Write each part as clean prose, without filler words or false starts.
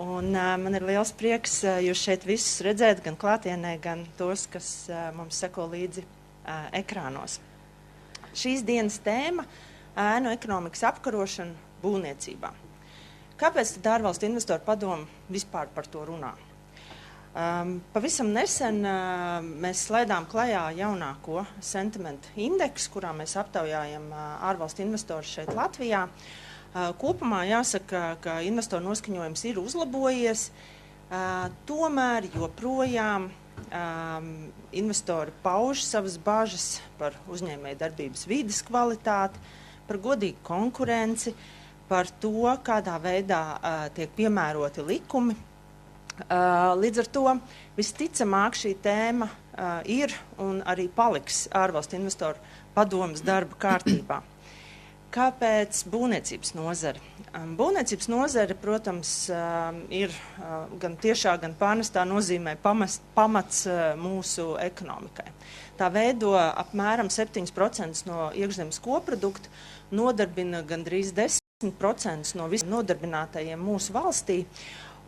Un man ir liels prieks jūs šeit visus redzēt, gan klātienē, gan tos, kas mums seko līdzi ekrānos. Šīs dienas tēma - ēnu ekonomikas apkarošana būvniecībā. Kāpēc tad ārvalstu investoru padome vispār par to runā? Pavisam nesen mēs slaidām klajā jaunāko sentimentu indeksu, kurā mēs aptaujājam ārvalstu investorus šeit Latvijā. Kopumā jāsaka, ka investoru noskaņojums ir uzlabojies, tomēr joprojām investori pauž savas bažas par uzņēmēju darbības vides kvalitāti, par godīgu konkurenci, par to, kādā veidā tiek piemēroti likumi. Līdz ar to visticamāk šī tēma ir un arī paliks ārvalstu investoru padomes darba kārtībā. Kāpēc būvniecības nozare? Būvniecības nozare, protams, ir gan tiešā, gan pārnestā nozīmē pamats mūsu ekonomikai. Tā veido apmēram 7% no iekšzemes koprodukta, nodarbina gandrīz 10% no visiem nodarbinātajiem mūsu valstī.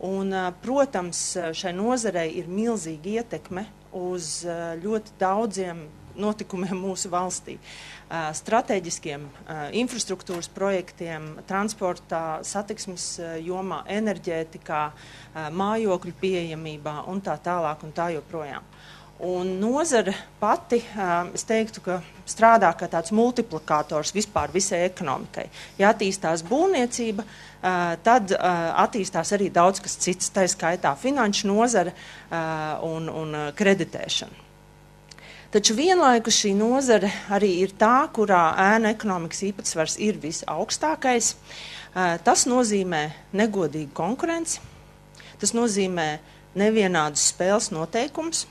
Un, protams, šai nozarei ir milzīga ietekme uz ļoti daudziem notikumiem mūsu valstī. Strateģiskiem infrastruktūras projektiem, transportā, satiksmes jomā, enerģētikā, mājokļu pieejamībā un tā tālāk un tā joprojām. Un nozare pati, es teiktu, ka strādā kā tāds multiplikators vispār visai ekonomikai. Ja attīstās būvniecība, tad attīstās arī daudz kas cits, tā skaitā finanšu nozare un kreditēšana. Taču vienlaikus šī nozare arī ir tā, kurā ēnu ekonomikas īpatsvars ir visaugstākais. Tas nozīmē negodīgu konkurenci, tas nozīmē nevienādus spēles noteikumus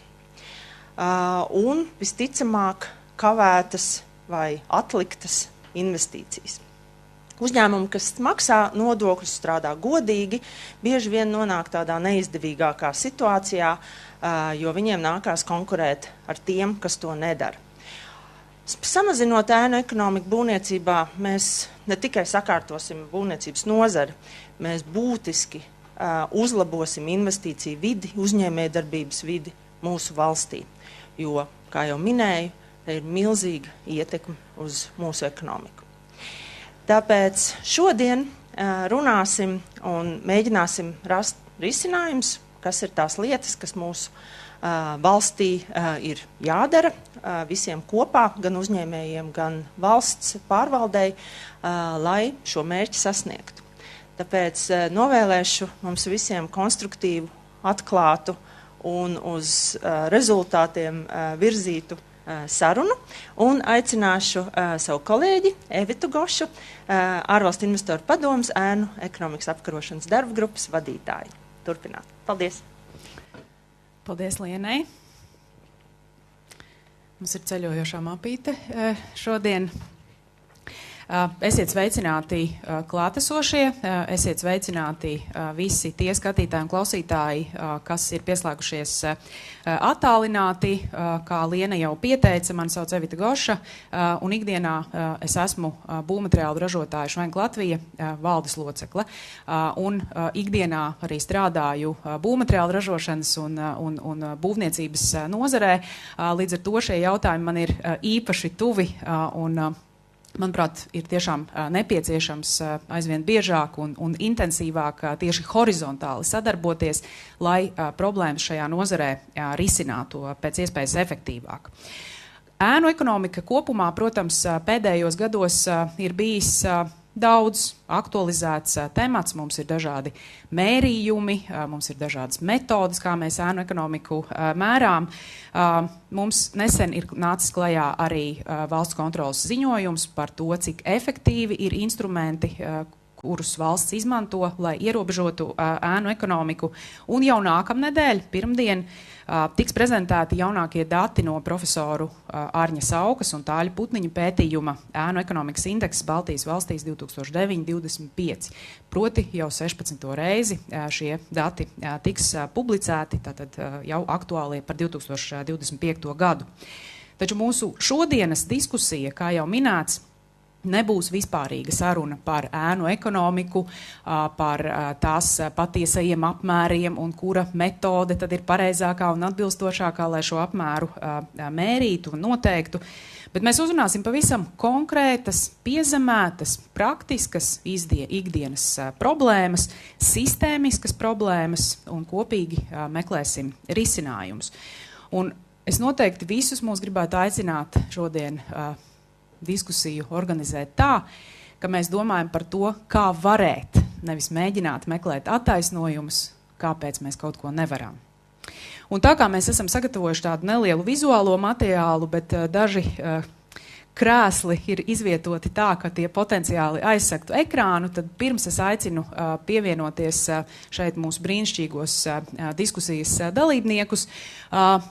un visticamāk kavētas vai atliktas investīcijas. Uzņēmumi, kas maksā nodokļus, strādā godīgi, bieži vien nonāk tādā neizdevīgākā situācijā, jo viņiem nākās konkurēt ar tiem, kas to nedara. Samazinot ēnu ekonomiku būvniecībā, mēs ne tikai sakārtosim būvniecības nozari, mēs būtiski uzlabosim investīciju vidi, uzņēmējdarbības vidi mūsu valstī. Jo, kā jau minēju, ir milzīga ietekme uz mūsu ekonomiku. Tāpēc šodien runāsim un mēģināsim rast risinājumus, kas ir tās lietas, kas mūsu valstī ir jādara visiem kopā, gan uzņēmējiem, gan valsts pārvaldei, lai šo mērķi sasniegtu. Tāpēc novēlēšu mums visiem konstruktīvu, atklātu un uz rezultātiem virzītu sarunu un aicināšu savu kolēģi Evitu Gošu, ārvalstu investoru padomes ēnu ekonomikas apkarošanas darba grupas vadītāju. Turpināt. Paldies! Paldies Lienai! Mums ir ceļojošā mapīte šodien. Esiet sveicināti klātesošie, esiet sveicināti visi tie skatītāji un klausītāji, kas ir pieslēgušies attālināti. Kā Liena jau pieteica, mani sauc Evita Goša, un ikdienā es esmu būvmateriālu ražotāju Švenk Latvija valdes locekle. Un ikdienā arī strādāju būvmateriālu ražošanas un būvniecības nozarē. Līdz ar to šie jautājumi man ir īpaši tuvi un manuprāt, ir tiešām nepieciešams aizvien biežāk un intensīvāk tieši horizontāli sadarboties, lai problēmas šajā nozarē risinātu pēc iespējas efektīvāk. Ēnu ekonomika kopumā, protams, pēdējos gados ir bijis daudz aktualizēts temats, mums ir dažādi mērījumi, mums ir dažādas metodas, kā mēs ēnu ekonomiku mērām. Mums nesen ir nācis klajā arī valsts kontrolas ziņojums par to, cik efektīvi ir instrumenti, kurus valsts izmanto, lai ierobežotu ēnu ekonomiku. Un jau nākamnedēļ, pirmdien, tiks prezentēti jaunākie dati no profesoru Ārņa Saukas un Tāļa Putniņa pētījuma ēnu ekonomikas indekss Baltijas valstīs 2009-25. Proti jau 16. reizi šie dati tiks publicēti, tātad jau aktuālie par 2025. gadu. Taču mūsu šodienas diskusija, kā jau minēts, nebūs vispārīga saruna par ēnu ekonomiku, par tās patiesajiem apmēriem un kura metode tad ir pareizākā un atbilstošākā, lai šo apmēru mērītu un noteiktu. Bet mēs uzrunāsim pavisam konkrētas, piezemētas, praktiskas ikdienas problēmas, sistēmiskas problēmas un kopīgi meklēsim risinājumus. Un es noteikti visus mūs gribētu aicināt šodien diskusiju organizēt tā, ka mēs domājam par to, kā varēt, nevis mēģināt meklēt attaisnojumus, kāpēc mēs kaut ko nevaram. Un tā kā mēs esam sagatavojuši tādu nelielu vizuālo materiālu, bet daži krēsli ir izvietoti tā, ka tie potenciāli aizsegtu ekrānu, tad pirms es aicinu pievienoties šeit mūsu brīnišķīgos diskusijas dalībniekus,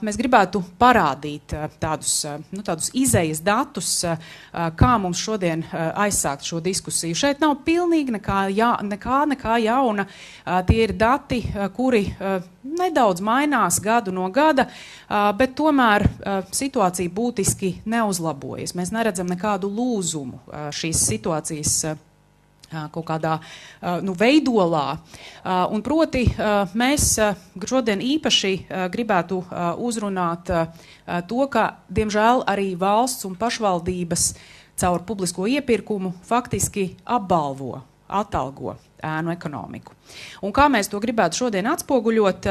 mēs gribētu parādīt tādus izejas datus, kā mums šodien aizsākt šo diskusiju. Šeit nav pilnīgi nekā jauna. Tie ir dati, kuri nedaudz mainās gadu no gada, bet tomēr situācija būtiski neuzlabojas. Mēs neredzam nekādu lūzumu šīs situācijas kaut kādā veidolā. Un proti mēs šodien īpaši gribētu uzrunāt to, ka, diemžēl, arī valsts un pašvaldības caur publisko iepirkumu faktiski atalgo ēnu ekonomiku. Un kā mēs to gribētu šodien atspoguļot,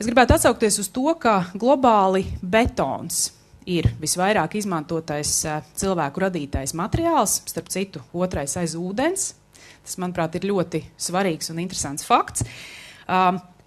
es gribētu atsaukties uz to, ka globāli betons ir visvairāk izmantotais cilvēku radītais materiāls, starp citu, otrais aiz ūdens. Tas, manuprāt, ir ļoti svarīgs un interesants fakts.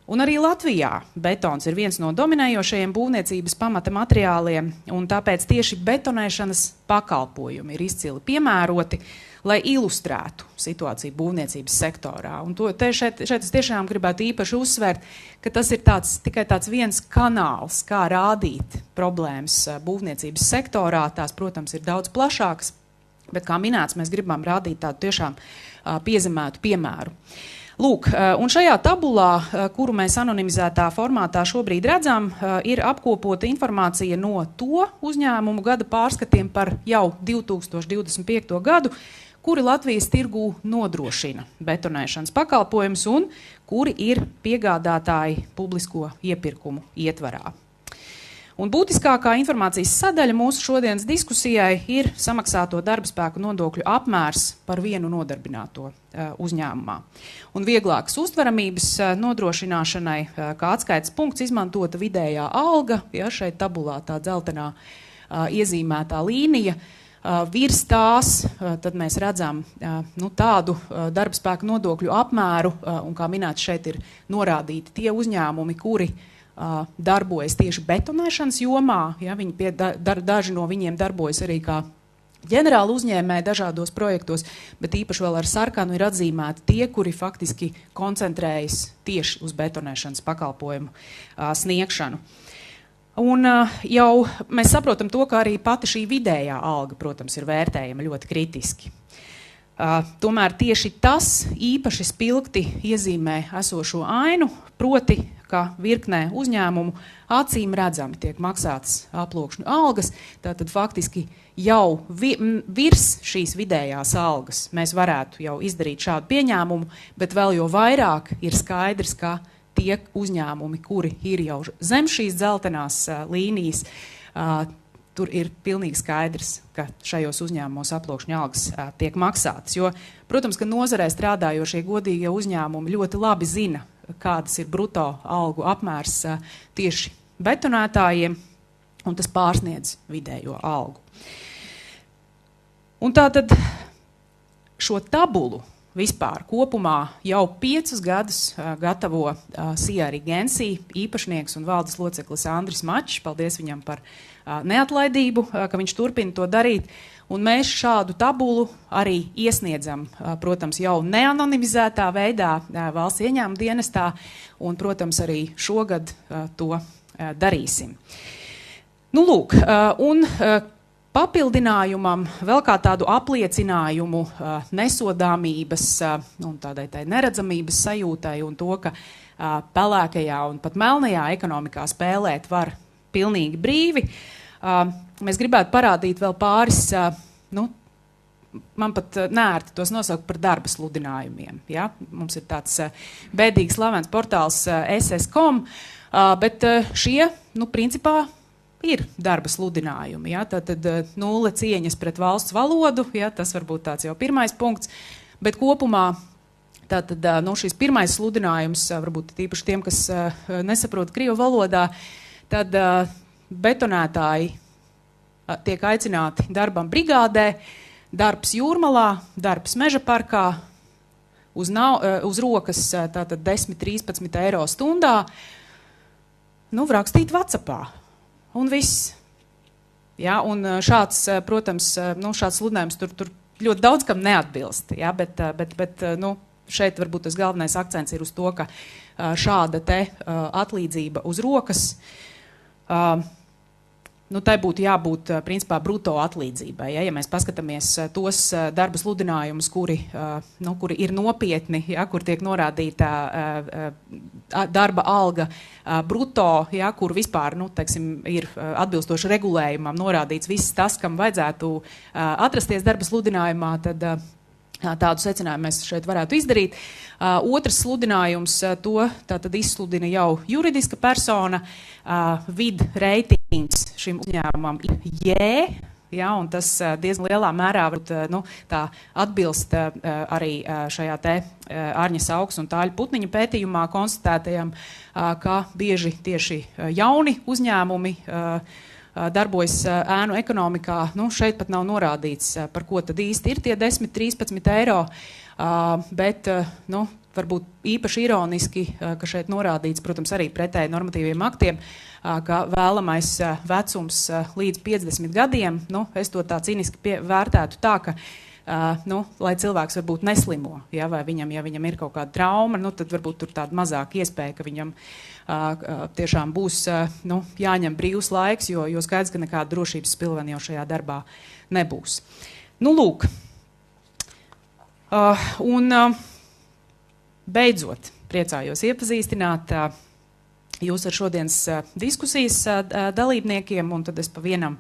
Un arī Latvijā betons ir viens no dominējošajiem būvniecības pamata materiāliem, un tāpēc tieši betonēšanas pakalpojumi ir izcili piemēroti, lai ilustrētu situāciju būvniecības sektorā. Un šeit es tiešām gribētu īpaši uzsvērt, ka tas ir tikai tāds viens kanāls, kā rādīt problēmas būvniecības sektorā. Tās, protams, ir daudz plašākas, bet, kā minēts, mēs gribam rādīt tādu tiešām piezemētu piemēru. Lūk, un šajā tabulā, kuru mēs anonimizētā formātā šobrīd redzam, ir apkopota informācija no to uzņēmumu gada pārskatiem par jau 2025. gadu, kuri Latvijas tirgū nodrošina betonēšanas pakalpojumus un kuri ir piegādātāji publisko iepirkumu ietvarā. Un būtiskākā informācijas sadaļa mūsu šodienas diskusijai ir samaksāto darbspēku nodokļu apmērs par vienu nodarbināto uzņēmumā. Un vieglākas uztveramības nodrošināšanai kā atskaites punkts izmantota vidējā alga, ja šeit tabulā tā dzeltenā iezīmētā līnija. Virs tās tad mēs redzam tādu darbspēku nodokļu apmēru, un kā minēts, šeit ir norādīti tie uzņēmumi, kuri darbojas tieši betonēšanas jomā. Ja, daži no viņiem darbojas arī kā ģenerāli uzņēmēji dažādos projektos, bet īpaši vēl ar sarkanu ir atzīmēti tie, kuri faktiski koncentrējas tieši uz betonēšanas pakalpojumu sniegšanu. Un jau mēs saprotam to, ka arī pati šī vidējā alga, protams, ir vērtējama ļoti kritiski. Tomēr tieši tas īpaši spilgti iezīmē esošo ainu, proti, ka virknē uzņēmumu acīm redzami tiek maksātas aploksņu algas, tātad faktiski jau virs šīs vidējās algas mēs varētu jau izdarīt šādu pieņēmumu, bet vēl jo vairāk ir skaidrs, ka tie uzņēmumi, kuri ir jau zem šīs dzeltenās līnijas, tur ir pilnīgi skaidrs, ka šajos uzņēmumos aploksņu algas tiek maksātas. Jo, protams, ka nozarē strādājošie godīgie uzņēmumi ļoti labi zina, kādas ir bruto algu apmērs tieši betonētājiem, un tas pārsniedz vidējo algu. Un tātad šo tabulu vispār kopumā jau 5 gadus gatavo CRI Gensī īpašnieks un valdes loceklis Andris Mačs. Paldies viņam par neatlaidību, ka viņš turpina to darīt. Un mēs šādu tabulu arī iesniedzam, protams, jau neanonimizētā veidā valsts ieņēmuma dienestā, un, protams, arī šogad to darīsim. Nu, lūk, un papildinājumam vēl kā tādu apliecinājumu nesodāmības un tādai neredzamības sajūtai un to, ka pelēkajā un pat melnajā ekonomikā spēlēt var pilnīgi brīvi. Mēs gribētu parādīt vēl pāris man pat neērti tos nosaukt par darba sludinājumiem. Ja? Mums ir tāds bēdīgs slavens portāls SS.com, bet šie, principā, ir darba sludinājumi. Ja? Tātad nulle cieņas pret valsts valodu, ja? Tas varbūt tāds jau pirmais punkts, bet kopumā tātad, šīs pirmais sludinājums, varbūt tīpaši tiem, kas nesaprot krievu valodā, tad betonētāji tiek aicināti darbam brigādē, darbs Jūrmalā, darbs Meža parkā, uz rokas tātad 10–13 eiro stundā, rakstīt WhatsAppā. Un viss. Ja, un šāds, protams, šāds sludinājums tur ļoti daudz kam neatbilst, ja, bet šeit varbūt tas galvenais akcents ir uz to, ka šāda te atlīdzība uz rokas, tai būtu jābūt, principā, bruto atlīdzībai. Ja mēs paskatāmies tos darba sludinājumus, kuri ir nopietni, ja, kur tiek norādīta darba alga bruto, ja, kur vispār, ir atbilstoši regulējumam norādīts viss tas, kam vajadzētu atrasties darba sludinājumā, tad tādu secinājumu mēs šeit varētu izdarīt. Otrs sludinājums, to tātad izsludina jau juridiska persona, vid reitings šim uzņēmumam J, ja, un tas diezgan lielā mērā tā atbilst arī šajā te Ārņas Augs un Tāļa Putniņa pētījumā konstatētajam, ka bieži tieši jauni uzņēmumi darbojas ēnu ekonomikā, šeit pat nav norādīts, par ko tad īsti ir tie 10–13 eiro, bet, varbūt īpaši ironiski, ka šeit norādīts, protams, arī pretēji normatīviem aktiem, ka vēlamais vecums līdz 50 gadiem, es to tā cīniski vērtētu tā, ka, lai cilvēks varbūt neslimo, ja, vai ja viņam ir kaut kāda trauma, tad varbūt tur tāda mazāka iespēja, ka viņam tiešām būs jāņem brīvs laiks, jo skaidrs, ka nekāda drošības spilvena jau šajā darbā nebūs. Lūk. Un beidzot, priecājos iepazīstināt jūs ar šodienas diskusijas dalībniekiem, un tad es pa vienam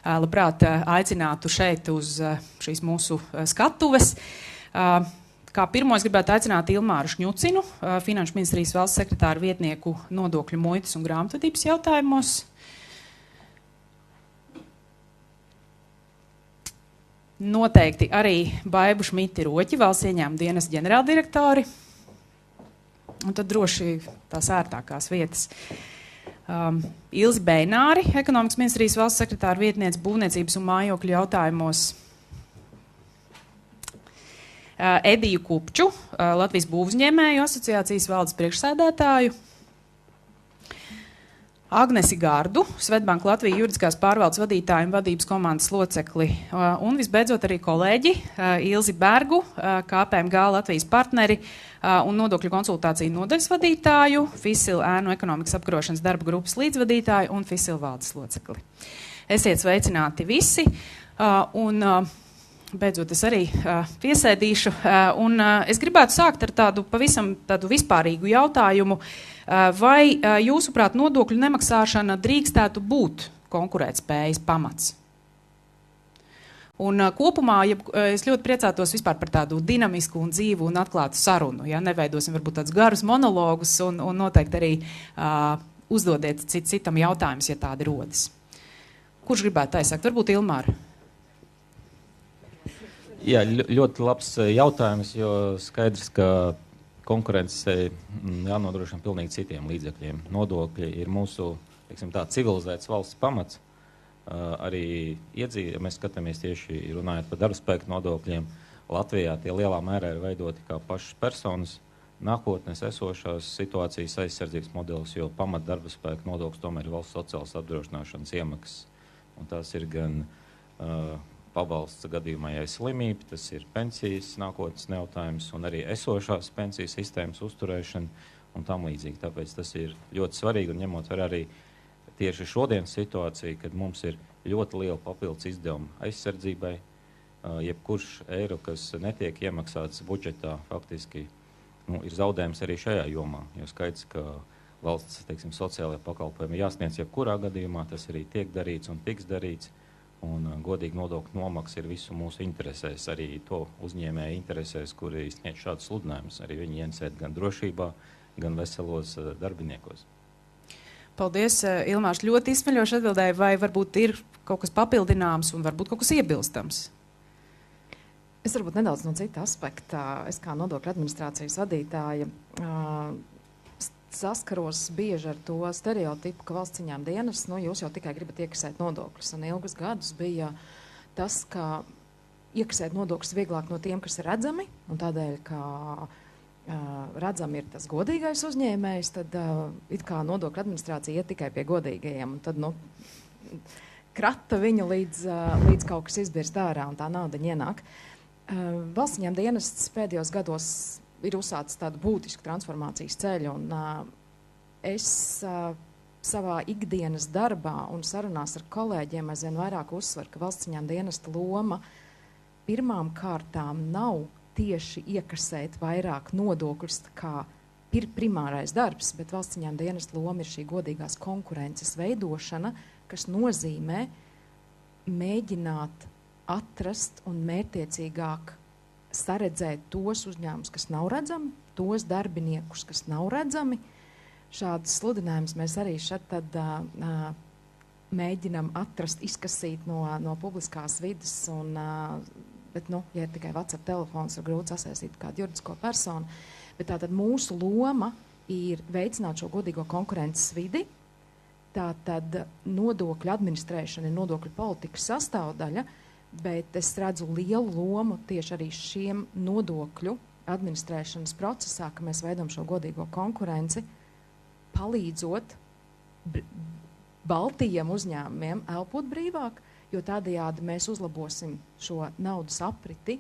labprāt aicinātu šeit uz šīs mūsu skatuves. Kā pirmo es gribētu aicināt Ilmāru Šņucinu, Finanšu ministrijas valsts sekretāra vietnieku nodokļu, muitas un grāmatvedības jautājumos. Noteikti arī Baibu Šmiti Roķi, valsts ieņēmuma dienesta ģenerāldirektori. Un tad droši tās ērtākās vietas. Ilzi Bejnāri, ekonomikas ministrijas valsts sekretāra vietniece būvniecības un mājokļu jautājumos. Ediju Kupču, Latvijas būvuzņēmēju asociācijas valdes priekšsēdētāju. Agnesi Gardu, Svetbank Latvija juridiskās pārvaldes vadītāju un vadības komandas locekli. Un visbeidzot arī kolēģi Ilzi Bergu, KPMG Latvijas partneri un nodokļu konsultāciju nodaļas vadītāju, FISIL ēnu ekonomikas apkarošanas darba grupas līdzvadītāju un FISIL valdes locekli. Esiet sveicināti visi, un beidzot es arī piesēdīšu, un es gribētu sākt ar tādu vispārīgu jautājumu, vai jūsuprāt nodokļu nemaksāšana drīkstētu būt konkurētspējas pamats? Un kopumā es ļoti priecātos vispār par tādu dinamisku un dzīvu un atklātu sarunu. Ja? Neveidosim varbūt tādus garus monologus un noteikti arī uzdodiet citam jautājumus, ja tādi rodas. Kurš gribētu aizsākt? Varbūt Ilmāra? Jā, ļoti labs jautājums, jo skaidrs, ka konkurences jānodrošina pilnīgi citiem līdzekļiem. Nodokļi ir mūsu, civilizētas valsts pamats. Arī ja mēs skatāmies tieši runājot par darbspēku nodokļiem, Latvijā tie lielā mērā ir veidoti kā pašas personas, nākotnes esošās situācijas aizsardzības modelis, jo pamat darbspēku nodoklis tomēr ir valsts sociālās apdrošināšanas iemaksas. Un tās ir gan pabalsts gadījumā, ja ir slimība, tas ir pensijas nākotnes jautājums un arī esošās pensijas sistēmas uzturēšana un tam līdzīgi. Tāpēc tas ir ļoti svarīgi un ņemot vērā arī tieši šodienas situācija, kad mums ir ļoti liela papildus izdevuma aizsardzībai, jebkurš eiro, kas netiek iemaksāts budžetā, faktiski ir zaudējums arī šajā jomā, jo skaidrs, ka valsts, sociālajie pakalpojumi jāsniedz jebkurā gadījumā, tas arī tiek darīts un tiks darīts, Un godīgi nodokļu nomaksa ir visu mūsu interesēs, arī to uzņēmēju interesēs, kuri sniedz šādus sludinājumus. Arī viņi iensēt gan drošībā, gan veselos darbiniekos. Paldies, Ilmārs, ļoti izsmeļoši atbildēja, vai varbūt ir kaut kas papildināms un varbūt kaut kas iebilstams? Es varbūt nedaudz no cita aspekta. Es kā nodokļu administrācijas vadītāja saskaros bieži ar to stereotipu, ka valsts ieņēmuma dienas, jūs jau tikai gribat iekasēt nodokļus. Un ilgus gadus bija tas, ka iekasēt nodokļus vieglāk no tiem, kas ir redzami, un tādēļ, ka redzami ir tas godīgais uzņēmējs, tad it kā nodokļu administrācija iet tikai pie godīgajiem, un tad, krata viņu līdz kaut kas izbirst ārā, un tā nauda ienāk. Valsts ieņēmuma dienests pēdējos gados ir uzsācis tādu būtisku transformācijas ceļu, un es savā ikdienas darbā un sarunās ar kolēģiem aizvien vairāk uzsveru, ka valsts ieņēmuma dienesta loma pirmām kārtām nav tieši iekasēt vairāk nodokļus kā primārais darbs, bet valsts ieņēmuma dienesta loma ir šī godīgās konkurences veidošana, kas nozīmē mēģināt atrast un mērķtiecīgāk saredzēt tos uzņēmumus, kas nav redzami, tos darbiniekus, kas nav redzami. Šādas sludinājumus mēs arī šeit tad mēģinam atrast, izkasīt no publiskās vidas, bet, ja ir tikai WhatsApp telefons, ir grūti sasaistīt kādu juridisko personu. Bet tātad mūsu loma ir veicināt šo godīgo konkurences vidi. Tātad nodokļu administrēšana ir nodokļu politikas sastāvdaļa, bet es redzu lielu lomu tieši arī šiem nodokļu administrēšanas procesā, ka mēs veidojam šo godīgo konkurenci, palīdzot baltajiem uzņēmumiem elpot brīvāk, jo tādējādi mēs uzlabosim šo naudas apriti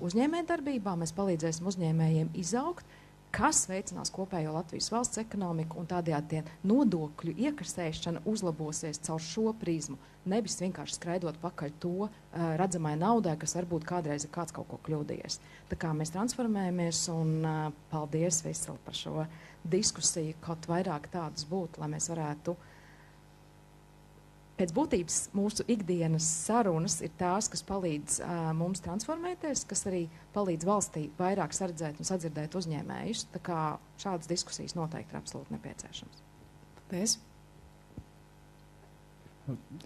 uzņēmējdarbībā, mēs palīdzēsim uzņēmējiem izaugt, kas veicinās kopējo Latvijas valsts ekonomiku, un tādējādi tie nodokļu iekasēšana uzlabosies caur šo prizmu. Nevis vienkārši skraidot pakaļ to redzamai naudai, kas varbūt kādreiz ir kāds kaut ko kļūdījies. Tā kā mēs transformējamies, un paldies Viseli par šo diskusiju, kaut vairāk tādas būtu, lai mēs varētu. Pēc būtības mūsu ikdienas sarunas ir tās, kas palīdz mums transformēties, kas arī palīdz valstī vairāk saredzēt un sadzirdēt uzņēmējus. Tā kā šādas diskusijas noteikti ir absolūti nepieciešams. Paldies.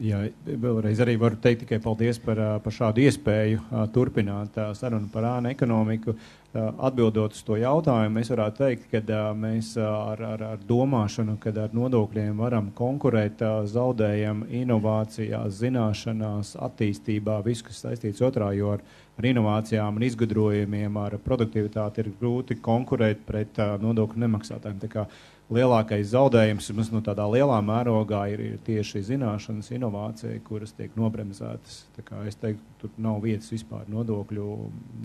Jā, vēlreiz arī varu teikt tikai paldies par šādu iespēju turpināt sarunu par ēnu ekonomiku. Atbildot uz to jautājumu, es varētu teikt, ka mēs ar domāšanu, kad ar nodokļiem varam konkurēt, zaudējam inovācijās, zināšanās, attīstībā, visu, kas saistīts otrā, jo ar inovācijām un izgudrojumiem, ar produktivitāti ir grūti konkurēt pret nodokļu nemaksātājiem. Tā kā lielākais zaudējums mums no tādā lielā mērogā ir tieši zināšanas, inovācija, kuras tiek nobremzētas. Tā kā es teiktu, tur nav vietas vispār nodokļu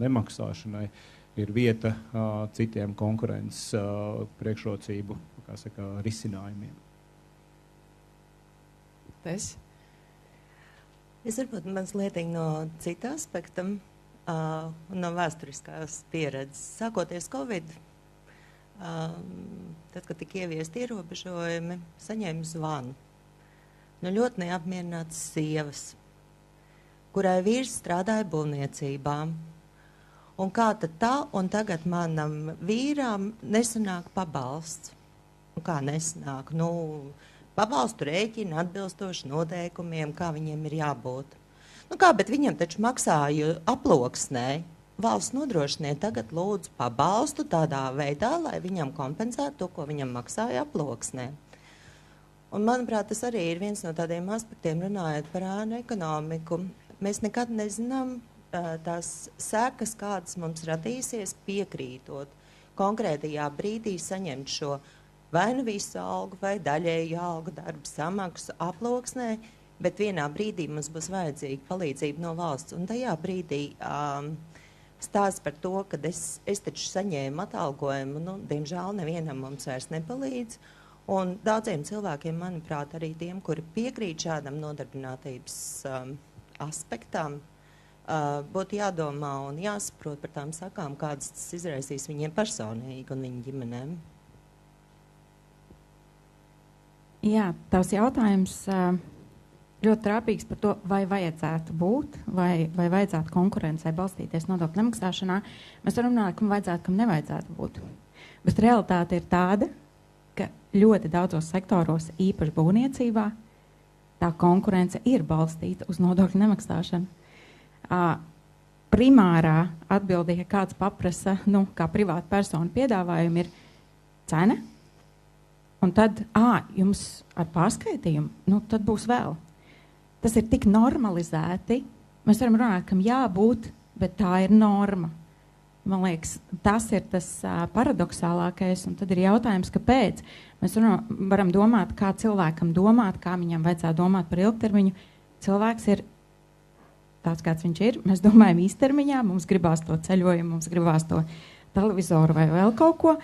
nemaksāšanai. Ir vieta citiem konkurences priekšrocību, kā saka, risinājumiem. Es varbūt mazliet no cita aspekta, no vēsturiskās pieredzes. Sākoties Covid, tad, kad tika ieviesti ierobežojumi, saņēmu zvanu. Ļoti neapmierinātas sievas, kurai vīrs strādāja būvniecībām. Un kā tad tā, un tagad manam vīram nesanāk pabalsts. Un kā nesanāk? Pabalstu rēķina atbilstoši noteikumiem, kā viņiem ir jābūt. Bet viņam taču maksāju aploksnē. Valsts nodrošiniet tagad lūdzu pabalstu tādā veidā, lai viņam kompensētu to, ko viņam maksāja aploksnē. Un, manuprāt, tas arī ir viens no tādiem aspektiem, runājot par ēnu ekonomiku. Mēs nekad nezinām tās sekas, kādas mums radīsies, piekrītot konkrētajā brīdī saņemt šo vai nu visu algu vai daļēju algu darba samaksu aploksnē, bet vienā brīdī mums būs vajadzīga palīdzība no valsts. Un tajā brīdī stāsts par to, ka es taču saņēmu atalgojumu, diemžēl nevienam mums vairs nepalīdz. Un daudziem cilvēkiem, manuprāt, arī tiem, kuri piekrīt šādam nodarbinātības aspektam, būtu jādomā un jāsaprot par tām sakām, kādas tas izraisīs viņiem personīgi un viņu ģimenēm. Jā, tavs jautājums ļoti trāpīgs par to, vai vajadzētu būt, vai vajadzētu konkurencei balstīties nodokļu nemaksāšanā. Mēs varam runāt, kam vajadzētu, kam nevajadzētu būt. Bet realitāte ir tāda, ka ļoti daudzos sektoros, īpaši būvniecībā, tā konkurence ir balstīta uz nodokļu nemaksāšanu. Primārā atbilde, ja kāds paprasa, kā privāta persona piedāvājumu, ir cena, un tad, jums ar pārskaitījumu, tad būs vēl. Tas ir tik normalizēti, mēs varam runāt, kam jābūt, bet tā ir norma. Man liekas, tas ir tas paradoxālākais, un tad ir jautājums, kāpēc. Mēs varam domāt, kā cilvēkam domāt, kā viņam vajadzētu domāt par ilgtermiņu. Cilvēks ir tāds, kāds viņš ir. Mēs domājam īstermiņā, mums gribās to ceļojumu, mums gribās to televizoru vai vēl kaut ko,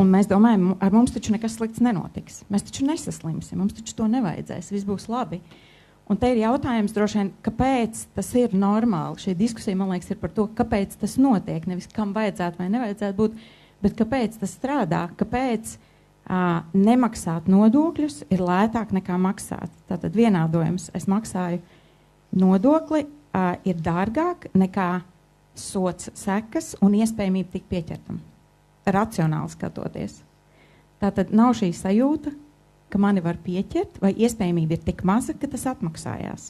un mēs domājam, ar mums taču nekas slikts nenotiks. Mēs taču nesaslimsim, mums taču to nevajadzēs, viss būs labi. Un te ir jautājums droši vien, kāpēc tas ir normāli. Šī diskusija, man liekas, ir par to, kāpēc tas notiek, nevis kam vajadzētu vai nevajadzētu būt, bet kāpēc tas strādā, kāpēc nemaksāt nodokļus ir lētāk nekā maksāt. Tātad vienādojums, es maksāju nodokli, ir dārgāk nekā sots, sekas un iespējamība tik pieķertam. Racionāli skatoties. Tātad nav šī sajūta, ka mani var pieķert, vai iespējamība ir tik maza, ka tas atmaksājās.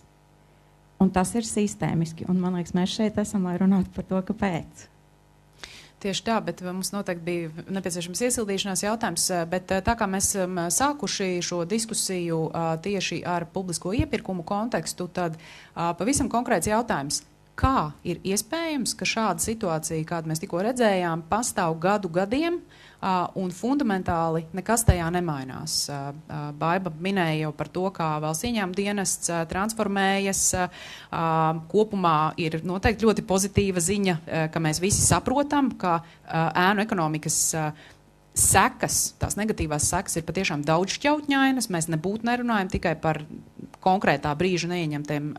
Un tas ir sistēmiski, un man liekas, mēs šeit esam, lai runātu par to, kāpēc. Tieši tā, bet mums noteikti bija nepieciešams iesildīšanās jautājums, bet tā kā mēs sākuši šo diskusiju tieši ar publisko iepirkumu kontekstu, tad pavisam konkrēts jautājums. Kā ir iespējams, ka šāda situācija, kādu mēs tikko redzējām, pastāv gadu gadiem un fundamentāli nekas tajā nemainās? Baiba minēja jau par to, kā valsts ieņēmuma dienests transformējas. Kopumā ir noteikti ļoti pozitīva ziņa, ka mēs visi saprotam, ka ēnu ekonomikas sekas, tās negatīvās sekas ir patiešām daudz šķautņainas. Mēs nebūtu nerunājam tikai par konkrētā brīža neieņemtiem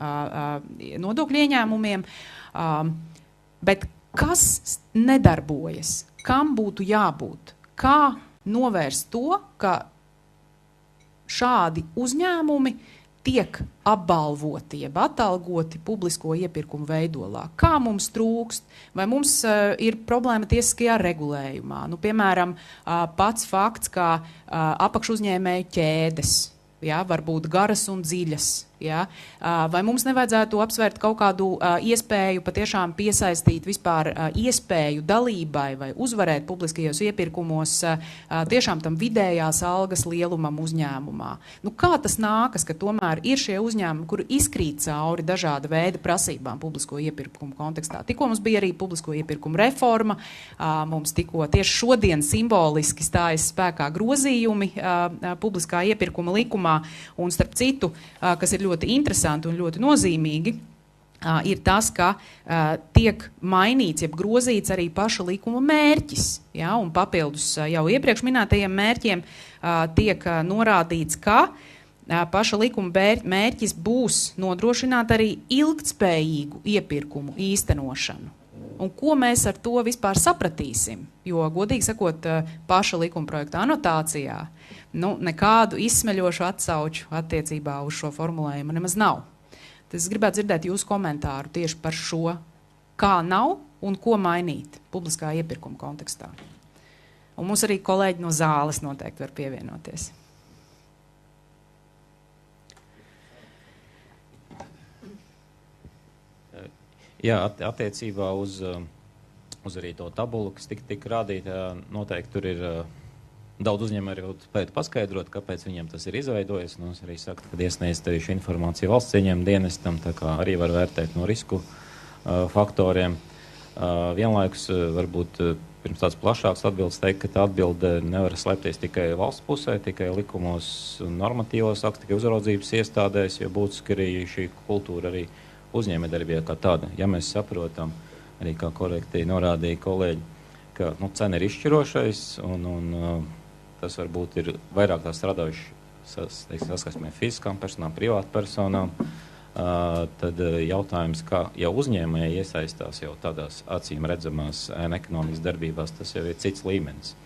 nodokļu ieņēmumiem. Bet kas nedarbojas? Kam būtu jābūt? Kā novērst to, ka šādi uzņēmumi tiek apbalvoti, jeb atalgoti publisko iepirkumu veidolā? Kā mums trūkst? Vai mums ir problēma tiesiskajā regulējumā? Piemēram, pats fakts, kā apakšuzņēmēju ķēdes, var būt garas un dziļas. Vai mums nevajadzētu apsvērt kaut kādu iespēju patiešām piesaistīt vispār iespēju dalībai vai uzvarēt publiskajos iepirkumos tiešām tam vidējās algas lielumam uzņēmumā? Kā tas nākas, ka tomēr ir šie uzņēmumi, kuri izkrīt cauri dažāda veida prasībām publisko iepirkumu kontekstā? Tikko mums bija arī publisko iepirkumu reforma, mums tikko tieši šodien simboliski stājas spēkā grozījumi publiskā iepirkuma likumā, un starp citu, kas ir ļoti interesanti un ļoti nozīmīgi, ir tas, ka tiek mainīts, jeb grozīts arī paša likuma mērķis. Un papildus jau iepriekš minētajiem mērķiem tiek norādīts, ka paša likuma mērķis būs nodrošināt arī ilgtspējīgu iepirkumu īstenošanu. Un ko mēs ar to vispār sapratīsim? Jo, godīgi sakot, paša likuma projekta anotācijā nekādu izsmeļošu atsauču attiecībā uz šo formulējumu nemaz nav. Tad es gribētu dzirdēt jūsu komentāru tieši par šo, kā nav un ko mainīt publiskā iepirkuma kontekstā. Un mums arī kolēģi no zāles noteikti var pievienoties. Jā, attiecībā uz arī to tabulu, kas tika rādīta, noteikti tur ir daudz uzņēmēji arī spētu paskaidrot, kāpēc viņiem tas ir izveidojies. Es arī saku, ka iesniedzējuši informāciju valsts ieņēmuma dienestam, tā kā arī var vērtēt no risku faktoriem. Vienlaikus varbūt pirms tāds plašāks atbildes teikt, ka tā atbilde nevar slēpties tikai valsts pusē, tikai likumos un normatīvos aktos, tikai uzraudzības iestādēs, jo būtiski arī šī kultūra arī uzņēmējdarbībā kā tāda. Ja mēs saprotam, arī kā korekti norādīja kolēģi, ka cena ir izšķirošais un tas varbūt ir vairāk tā strādājuši saskarsmē fiziskām personām, privātpersonām, tad jautājums, kā jau uzņēmēji iesaistās jau tādās acīm redzamās ekonomikas darbībās, tas jau ir cits līmenis.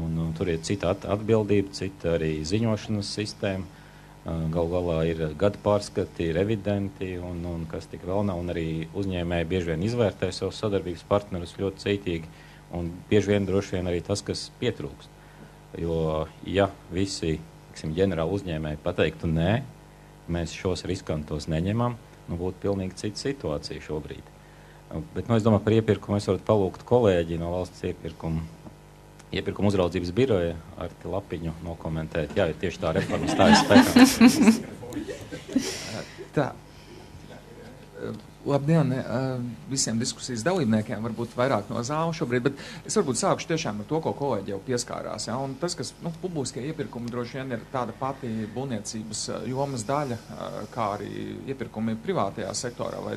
Un tur ir cita atbildība, cita arī ziņošanas sistēma. Galu galā ir gada pārskati, revidenti un kas tik vēl nav. Un arī uzņēmēji bieži vien izvērtē savus sadarbības partnerus ļoti cītīgi. Un bieži vien droši vien arī tas, kas pietrūkst. Jo, ja visi ģenerāli uzņēmēji pateiktu nē, mēs šos riskantos neņemam, būtu pilnīgi cita situācija šobrīd. Bet, es domāju, par iepirkumu es varu palūgt kolēģi no valsts iepirkuma uzraudzības biroja Arti Lapiņu nokomentēt. Jā, tieši tā reforma stājas spēkā. Tā. Labdien visiem diskusijas dalībniekiem, varbūt vairāk no zāles šobrīd, bet es varbūt sākušu tiešām ar to, ko kolēģi jau pieskārās. Ja? Un tas, kas publiskie iepirkumi droši vien ir tāda pati būvniecības jomas daļa, kā arī iepirkumi privātajā sektorā vai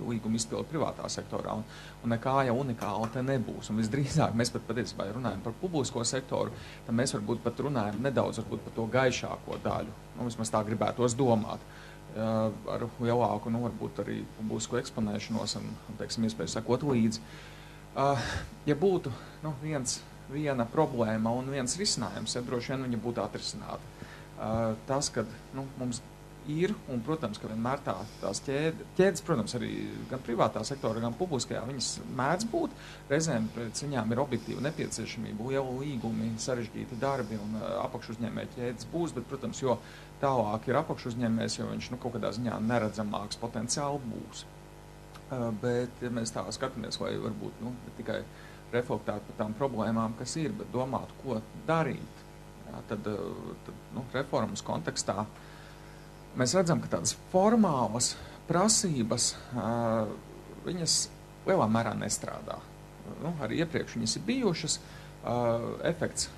līguma izpildu privātā sektorā. Un nekā jau unikāla te nebūs. Un visdrīzāk mēs pat patiesībā runājam par publisko sektoru, tad mēs varbūt pat runājam nedaudz varbūt par to gaišāko daļu. Vismaz tā gribētos domāt. Ar lielāku, varbūt arī publisko eksponēšanos un teiksim, iespēju sekot līdzi. Ja būtu viena problēma un viens risinājums, ja droši vien viņa būtu atrisināta. Tas, kad mums ir, un, protams, ka vienmēr tās ķēdes, protams, arī gan privātā sektora, gan publiskajā, viņas mēdz būt. Reizēm pēc viņām ir objektīva nepieciešamība, liela līgumi, sarežģīti darbi un apakšuzņēmēju ķēdes būs, bet, protams, jo tālāk ir apakšuzņēmējs, jo viņš kaut kādā ziņā neredzamāks potenciāli būs. Bet, ja mēs tā skatāmies, vai varbūt ne tikai reflektēt par tām problēmām, kas ir, bet domāt, ko darīt, tad reformas kontekstā mēs redzam, ka tādas formālas prasības, viņas lielā mērā nestrādā. Arī iepriekš viņas ir bijušas, efekts,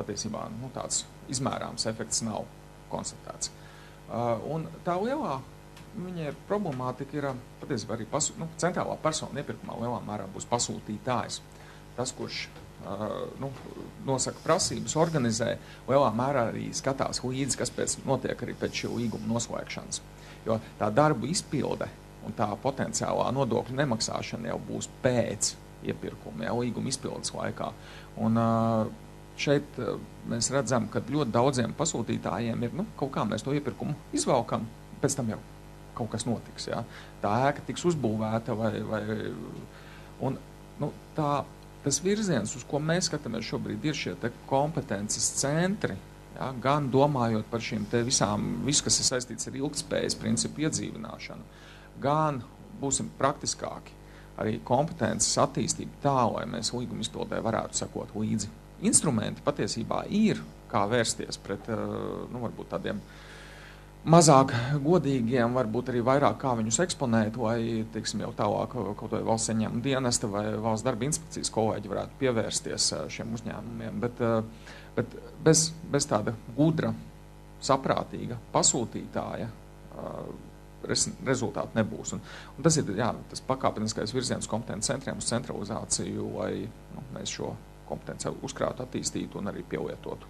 patiesībā, tāds izmērāms efekts nav konstatēts. Un tā lielā viņa problemātika ir, patiesībā arī centrālā persona iepirkumā lielā mērā būs pasūtītājs. Tas, kurš nosaka prasības, organizē, lielā mērā arī skatās līdzi, kas notiek arī pēc šī līguma noslēgšanas. Jo tā darbu izpilde un tā potenciālā nodokļu nemaksāšana jau būs pēc iepirkuma, līguma izpildes laikā. Un šeit mēs redzam, ka ļoti daudziem pasūtītājiem ir, kaut kā mēs to iepirkumu izvalkam, pēc tam jau kaut kas notiks. Ja? Tā ēka tiks uzbūvēta tas virziens, uz ko mēs skatāmies šobrīd, ir šie kompetences centri, ja, gan domājot par šīm visu, kas ir saistīts ar ilgtspējas principu iedzīvināšanu, gan būsim praktiskāki arī kompetences attīstību tā, lai mēs līguma izpildē varētu sekot līdzi. Instrumenti patiesībā ir, kā vērsties pret, varbūt tādiem mazāk godīgiem, varbūt arī vairāk kā viņus eksponēt, lai, teiksim, jau tālāk kaut vai valsts ieņēmuma dienesta vai valsts darba inspekcijas kolēģi varētu pievērsties šiem uzņēmumiem. Bet bez tāda gudra, saprātīga pasūtītāja rezultāti nebūs. Un tas ir tas pakāpeniskais virziens kompetences centriem uz centralizāciju, lai mēs šo kompetenci uzkrātu, attīstītu un arī pielietotu.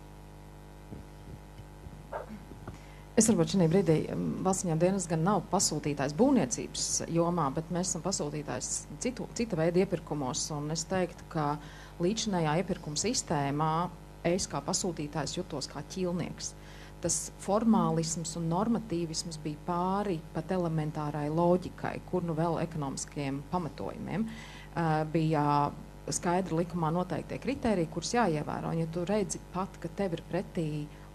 Es varbūt šajā brīdī valsts ieņēmuma dienests gan nav pasūtītājs būvniecības jomā, bet mēs esam pasūtītājs cita veida iepirkumos. Un es teiktu, ka līdzinājā iepirkuma sistēmā es kā pasūtītājs jutos kā ķilnieks. Tas formālisms un normatīvisms bija pāri pat elementārai loģikai, kur vēl ekonomiskiem pamatojumiem bija skaidri likumā noteiktie kritēriji, kurus jāievēro. Un ja tu redzi pat, ka tev ir pretī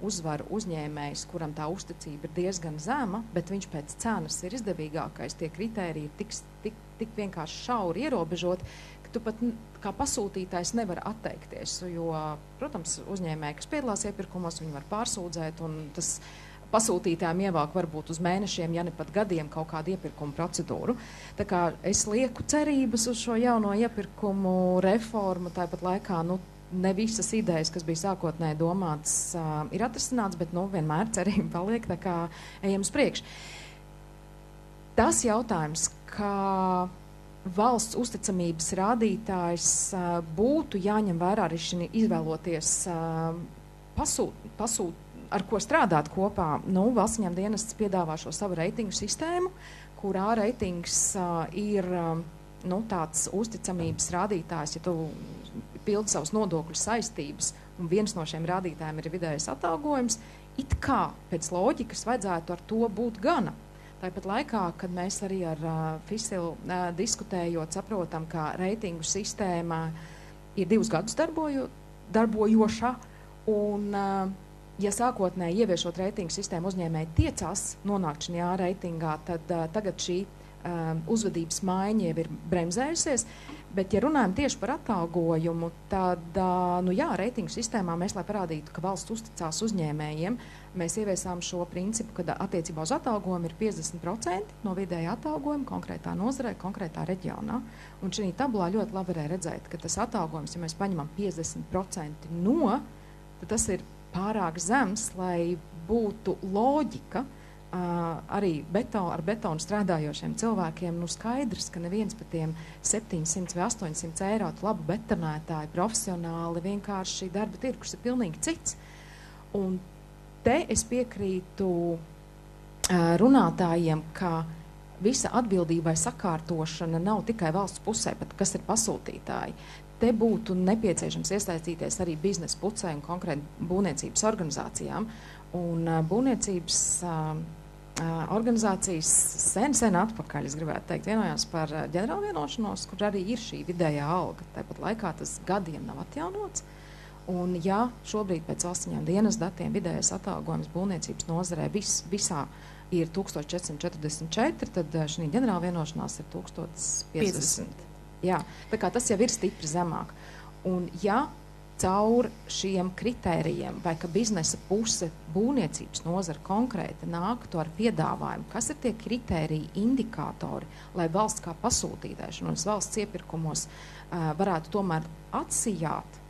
uzvaru uzņēmējs, kuram tā uzticība ir diezgan zema, bet viņš pēc cenas ir izdevīgākais, tie kritēriji ir tik vienkārši šauri ierobežot, ka tu pat kā pasūtītājs nevar atteikties. Jo, protams, uzņēmēji, kas piedalās iepirkumos, viņi var pārsūdzēt, un tas pasūtītājiem ievāk varbūt uz mēnešiem, ja ne pat gadiem, kaut kādu iepirkumu procedūru. Tā kā es lieku cerības uz šo jauno iepirkumu reformu, tāpat laikā, ne visas idejas, kas bija sākotnēji domātas, ir atrisināts, bet vienmēr cerība paliek, tā kā ejam uz priekšu. Tas jautājums, kā valsts uzticamības rādītājs būtu jāņem vērā arī šī izvēloties ar ko strādāt kopā. Valsts ieņēmuma dienests piedāvā šo savu reitingu sistēmu, kurā reitings ir tāds uzticamības rādītājs, ja tu pildi savus nodokļu saistības, un viens no šiem rādītājiem ir vidējais atalgojums, it kā pēc loģikas vajadzētu ar to būt gana. Tāpat laikā, kad mēs arī ar Fisilu diskutējot, saprotam, ka reitingu sistēma ir 2 gadus darbojoša, un ja sākotnēji ieviešot reitingu sistēmu uzņēmēji tiecās nonākt šajā reitingā, tad tagad šī uzvedības maiņa jau ir bremzējusies, bet, ja runājam tieši par atalgojumu, tad, reitingu sistēmā mēs, lai parādītu, ka valsts uzticās uzņēmējiem, mēs ieviesām šo principu, ka attiecībā uz atalgojumu ir 50% no vidēja atalgojuma konkrētā nozarē, konkrētā reģionā. Un šī tablā ļoti labi varēja redzēt, ka tas atalgojums, ja mēs paņemam 50% tad tas ir pārāk zems, lai būtu loģika, arī ar betonu strādājošiem cilvēkiem, skaidrs, ka neviens par tiem 700 vai 800 eiro labu betonētāju profesionāli vienkārši darba tirgus ir pilnīgi cits. Un te es piekrītu runātājiem, ka visa atbildība vai sakārtošana nav tikai valsts pusē, bet kas ir pasūtītāji. Te būtu nepieciešams iesaistīties arī biznesa pusē un konkrēti būvniecības organizācijām. Un būvniecības organizācijas sen atpakaļ, es gribētu teikt, vienojās par ģenerālu vienošanos, kur arī ir šī vidējā alga. Tāpat laikā tas gadiem nav atjaunots. Un ja šobrīd pēc valstiņām dienas datiem vidējais atalgojums būvniecības nozarē visā ir 1444, tad šī ģenerāla vienošanās ir 1050. Jā, tā kā tas jau ir stipri zemāk. Un ja caur šiem kritērijiem, vai ka biznesa puse būvniecības nozara konkrēti nāktu ar piedāvājumu, kas ir tie kritēriji, indikātori, lai valsts kā pasūtītājs un valsts iepirkumos varētu tomēr atsijāt.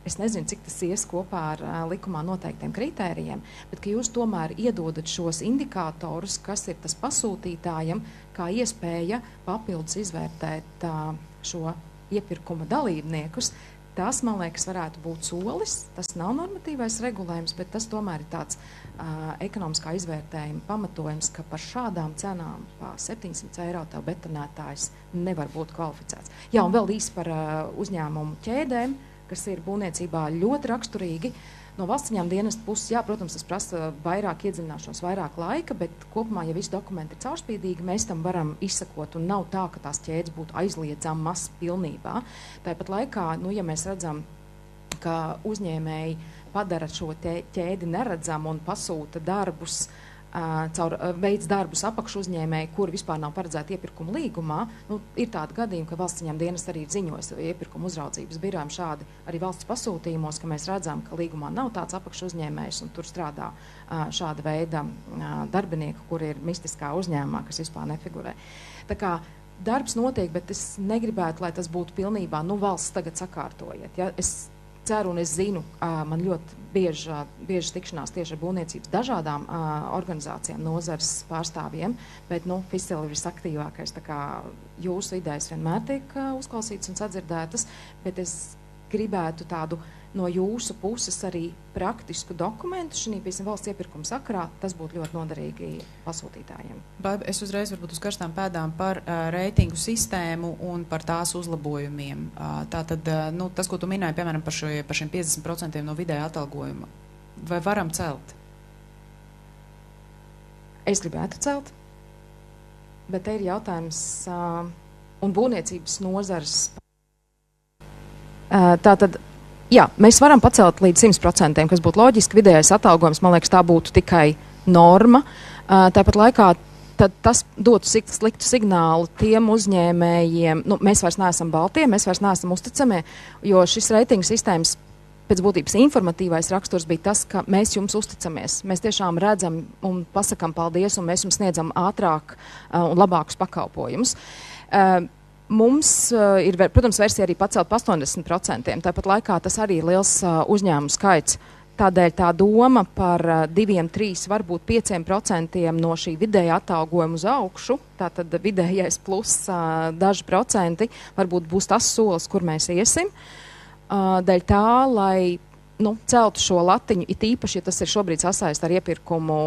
Es nezinu, cik tas ies kopā ar likumā noteiktiem kritērijiem, bet ka jūs tomēr iedodat šos indikātorus, kas ir tas pasūtītājam, kā iespēja papildus izvērtēt šo iepirkuma dalībniekus. Tas, man liekas, varētu būt solis. Tas nav normatīvais regulējums, bet tas tomēr ir tāds ekonomiskā izvērtējuma pamatojums, ka par šādām cenām pa 700 eiro tev betonētājs nevar būt kvalificēts. Jā, un vēl īsi par uzņēmumu ķēdēm, kas ir būvniecībā ļoti raksturīgi. No valstiņām dienesta puses, jā, protams, tas prasa vairāk iedziļināšanos, vairāk laika, bet kopumā, ja visi dokumenti ir caurspīdīgi, mēs tam varam izsakot, un nav tā, ka tās ķēdes būtu aizliedzamas pilnībā. Tāpat laikā, ja mēs redzam, ka uzņēmēji padara šo ķēdi neredzamu un pasūta darbus, veids darbus apakšu uzņēmēji, kuri vispār nav paredzēti iepirkuma līgumā, ir tādi gadījumi, ka valstiņām dienas arī ir ziņojis iepirkuma uzraudzības birojām šādi arī valsts pasūtījumos, ka mēs redzam, ka līgumā nav tāds apakšu uzņēmējs un tur strādā šāda veida darbinieki, kuri ir mistiskā uzņēmumā, kas vispār nefigurē. Tā kā darbs notiek, bet es negribētu, lai tas būtu pilnībā, valsts tagad sakārtojiet. Ja? Es ceru un es zinu, man ļoti bieži tikšanās tieši ar būvniecības dažādām organizācijām, nozares pārstāvjiem, bet, Fisila ir visaktīvākais, tā kā jūsu idejas vienmēr tiek uzklausītas un sadzirdētas, bet es gribētu tādu no jūsu puses arī praktisku dokumentu šī valsts iepirkuma sakarā, tas būtu ļoti noderīgi pasūtītājiem. Es uzreiz varbūt uz karstām pēdām par reitingu sistēmu un par tās uzlabojumiem. Tātad, tas, ko tu minēji, piemēram, par šiem 50% no vidēja atalgojuma, vai varam celt? Es gribētu celt, bet te ir jautājums un būvniecības nozars. Tātad, jā, mēs varam pacelt līdz 100%, kas būtu loģiski, vidējais atalgojums, man liekas, tā būtu tikai norma. Tāpat laikā tas dotu sliktu signālu tiem uzņēmējiem, mēs vairs neesam baltie, mēs vairs neesam uzticamie, jo šis reitingu sistēmas pēc būtības informatīvais raksturs bija tas, ka mēs jums uzticamies. Mēs tiešām redzam un pasakam paldies, un mēs jums sniedzam ātrāk un labākus pakalpojumus. Mums ir, protams, versija arī pacelt pa 80%. Tāpat laikā tas arī ir liels uzņēmumu skaits. Tādēļ tā doma par 2, 3, varbūt 5% no šī vidēja atalgojuma uz augšu, tātad vidējais plus daži procenti, varbūt būs tas solis, kur mēs iesim. Dēļ tā, lai celtu šo latiņu, it īpaši, ja tas ir šobrīd sasaist ar iepirkumu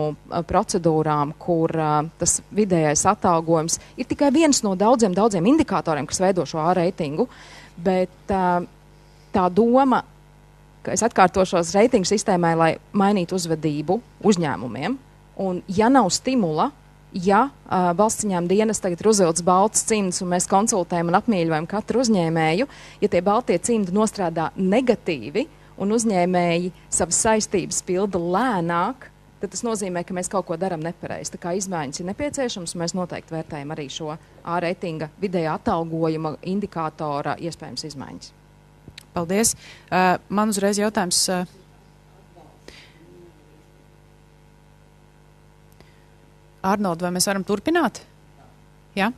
procedūrām, kur tas vidējais atalgojums ir tikai viens no daudziem indikatoriem, kas veido šo A reitingu, bet tā doma ka es atkārtošos reitingu sistēmai, lai mainītu uzvedību uzņēmumiem. Un ja nav stimula, ja valsts ieņēmuma dienas tagad ir uzvilkts balts cimds un mēs konsultējam un apmīļojam katru uzņēmēju, ja tie baltie cimdi nostrādā negatīvi un uzņēmēji savas saistības pilda lēnāk, tad tas nozīmē, ka mēs kaut ko darām nepareizi. Tā kā izmaiņas ir nepieciešams, mēs noteikti vērtējam arī šo A-reitinga vidējā atalgojuma indikātora iespējams izmaiņas. Paldies. Man uzreiz jautājums... Arnold, vai mēs varam turpināt? Jā.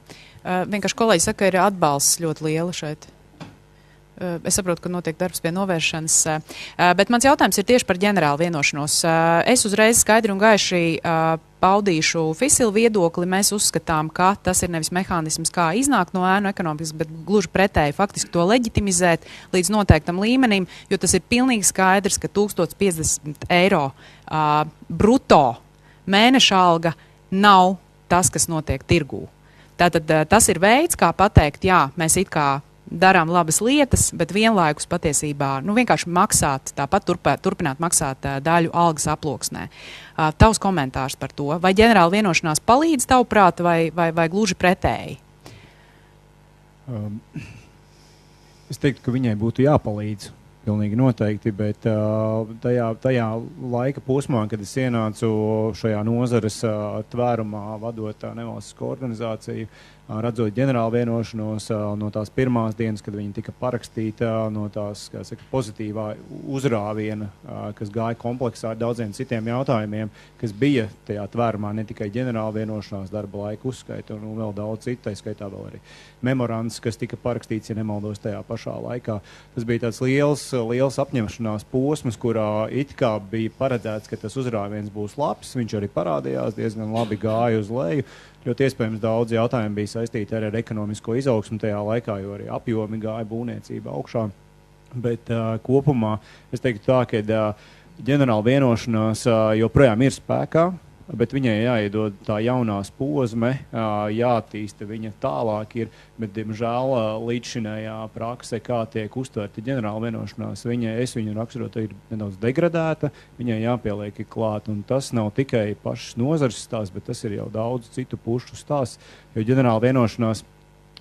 Vienkārši kolēģi saka, ka ir atbalsts ļoti liela šeit. Es saprotu, ka notiek darbs pie novēršanas, bet mans jautājums ir tieši par ģenerālu vienošanos. Es uzreiz skaidri un gaiši paudīšu Fisilu viedokli. Mēs uzskatām, ka tas ir nevis mehānisms, kā iznākt no ēnu ekonomikas, bet gluži pretēji faktiski to leģitimizēt līdz noteiktam līmenim, jo tas ir pilnīgi skaidrs, ka 1050 eiro bruto mēneša alga nav tas, kas notiek tirgū. Tātad tas ir veids, kā pateikt, jā, mēs it kā darām labas lietas, bet vienlaikus patiesībā vienkārši maksāt, tāpat turpināt maksāt daļu algas aploksnē. Tavs komentārs par to, vai ģenerāla vienošanās palīdz tavuprāt vai gluži pretēji? Es teiktu, ka viņai būtu jāpalīdz. Pilnīgi noteikti, bet tajā laika posmā, kad es ienācu šajā nozares tvērumā, vadot nevalstisko organizāciju, redzot ģenerālu vienošanos no tās pirmās dienas, kad viņa tika parakstīta, no tās, kā saka, pozitīvā uzrāviena, kas gāja kompleksā ar daudziem citiem jautājumiem, kas bija tajā tvērumā, ne tikai ģenerāla vienošanās, darba laika uzskaita un vēl daudz citu, tā skaitā vēl arī memorands, kas tika parakstīts, ja nemaldos tajā pašā laikā. Tas bija tāds liels apņemšanās posms, kurā it kā bija paredzēts, ka tas uzrāviens būs labs, viņš arī parādījās, diezgan labi gāja uz leju. Ļoti iespējams daudz jautājumu bija saistīti ar ekonomisko izaugsmu tajā laikā, jo arī apjomi gāja būvniecība augšā. Bet kopumā es teiktu tā, ka ģenerāla vienošanās joprojām ir spēkā, bet viņai jāiedod tā jaunās pozme, jātīsta viņa tālāk ir, bet, diemžēl, līdzšinējā prakse, kā tiek uztverta ģenerāla vienošanās, es viņu raksturotu ir nedaudz degradēta, viņai jāpieliek klāt, un tas nav tikai pašas nozares stāsts, bet tas ir jau daudz citu pušu stāsts, jo ģenerāla vienošanās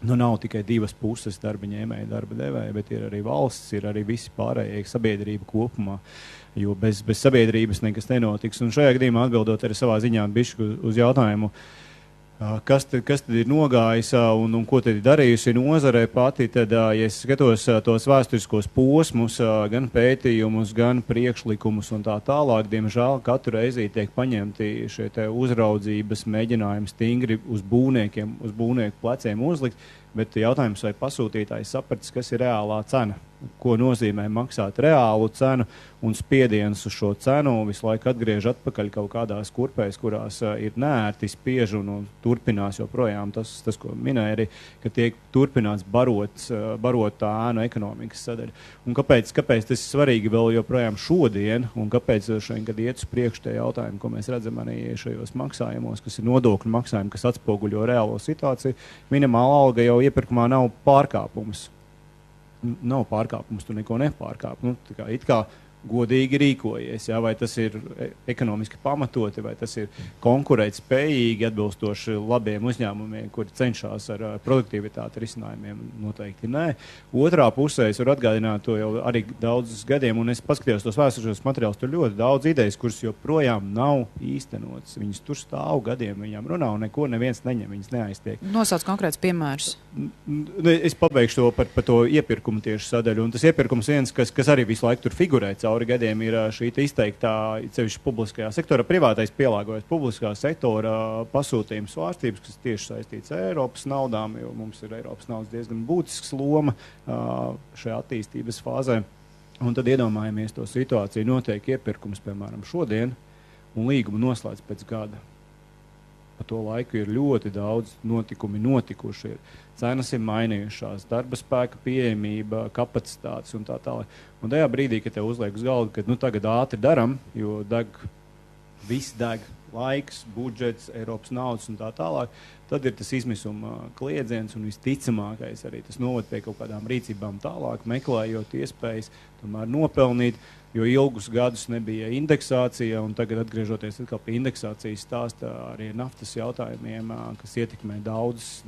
nav tikai divas puses darba ņēmēja, darba devēja, bet ir arī valsts, ir arī visi pārējie sabiedrība kopumā. Jo bez sabiedrības nekas nenotiks. Un šajā gadījumā atbildot arī savā ziņā bišķi uz jautājumu, kas tad ir nogājis un ko tad ir darījusi nozarē pati, tad, ja es skatos tos vēsturiskos posmus, gan pētījumus, gan priekšlikumus un tā tālāk, diemžēl katru reizi tiek paņemti šie te uzraudzības mēģinājumi stingri uz būvnieku pleciem uzlikt, bet jautājums, vai pasūtītājs sapratis, kas ir reālā cena, ko nozīmē maksāt reālu cenu un spiediens uz šo cenu visu laiku atgriež atpakaļ kaut kādās kurpēs, kurās ir neērti spiež un turpinās joprojām tas, ko minēja arī, ka tiek turpināts barot tā ēnu ekonomikas sadaļa. Un kāpēc tas ir svarīgi vēl joprojām šodien, un kāpēc šodien, kad iet uz priekšu tie jautājumi, ko mēs redzam arī šajos maksājumos, kas ir nodokļu maksājumi, kas atspoguļo reālo situāciju, minimāla alga jau iepirkumā nav pārkāpums. Nav pārkāpums, tu neko nepārkāp. It kā godīgi rīkojies, jā, vai tas ir ekonomiski pamatoti, vai tas ir konkurēt spējīgi, atbilstoši labiem uzņēmumiem, kuri cenšas ar produktivitāti risinājumiem, noteikti nē. Otrā pusē es varu atgādināt to jau arī daudzus gadiem, un es paskatījos tos vēsturiskos materiālus, tur ļoti daudz idejas, kuras joprojām nav īstenotas. Viņas tur stāv gadiem, viņām runā, un neko neviens neņem, viņas neaiztiek. Nosauc konkrēts piemērs. Es pabeigšu to par to iepirkumu tieši sadaļu, un tas iepirkums viens, kas arī visu laiku tur figurē cauri gadiem, ir šī izteiktā, cevišķi publiskajā sektora, privātais pielāgojas publiskā sektora pasūtījuma svārstības, kas tieši saistīts ar Eiropas naudām, jo mums ir Eiropas naudas diezgan būtisks loma šajā attīstības fāzē. Un tad iedomājamies to situāciju, notiek iepirkums, piemēram, šodien, un līgumu noslēdz pēc gada. Pa to laiku ir ļoti daudz notikumi notikuši. Cenas ir mainījušās, darba spēka pieejamība, kapacitātes un tā tālāk. Un tajā brīdī, kad tev uzliek uz galdu, ka tagad ātri daram, jo viss deg laiks, budžets, Eiropas naudas un tā tālāk, tad ir tas izmisuma kliedziens un visticamākais arī tas noved pie kaut kādām rīcībām tālāk, meklējot iespējas tomēr nopelnīt, jo ilgus gadus nebija indeksācija, un tagad atgriežoties atkal pie indeksācijas stāsta arī naftas jautājumiem, kas ietekmē daudzus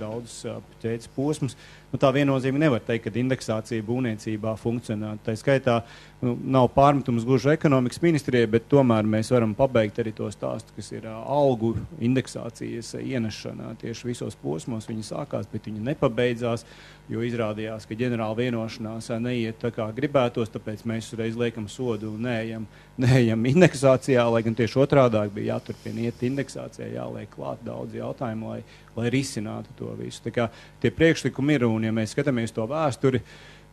ķēdes posmus. Tā viennozīmīgi nevar teikt, ka indeksācija būvniecībā funkcionē. Tā skaitā nav pārmetums gluži ekonomikas ministrijai, bet tomēr mēs varam pabeigt arī to stāstu, kas ir algu indeksācijas ienešanā tieši visos posmos. Viņi sākās, bet viņi nepabeidzās, jo izrādījās, ka ģenerāla vienošanās neiet tā kā gribētos, tāpēc mēs uzreiz liekam sodu un neejam indeksācijā, lai gan tieši otrādāk bija jāturpina iet indeksācijā, jāliek klāt daudz jautājumu, lai risinātu to visu. Tā kā tie priekšlikumi ir, un ja mēs skatāmies to vēsturi,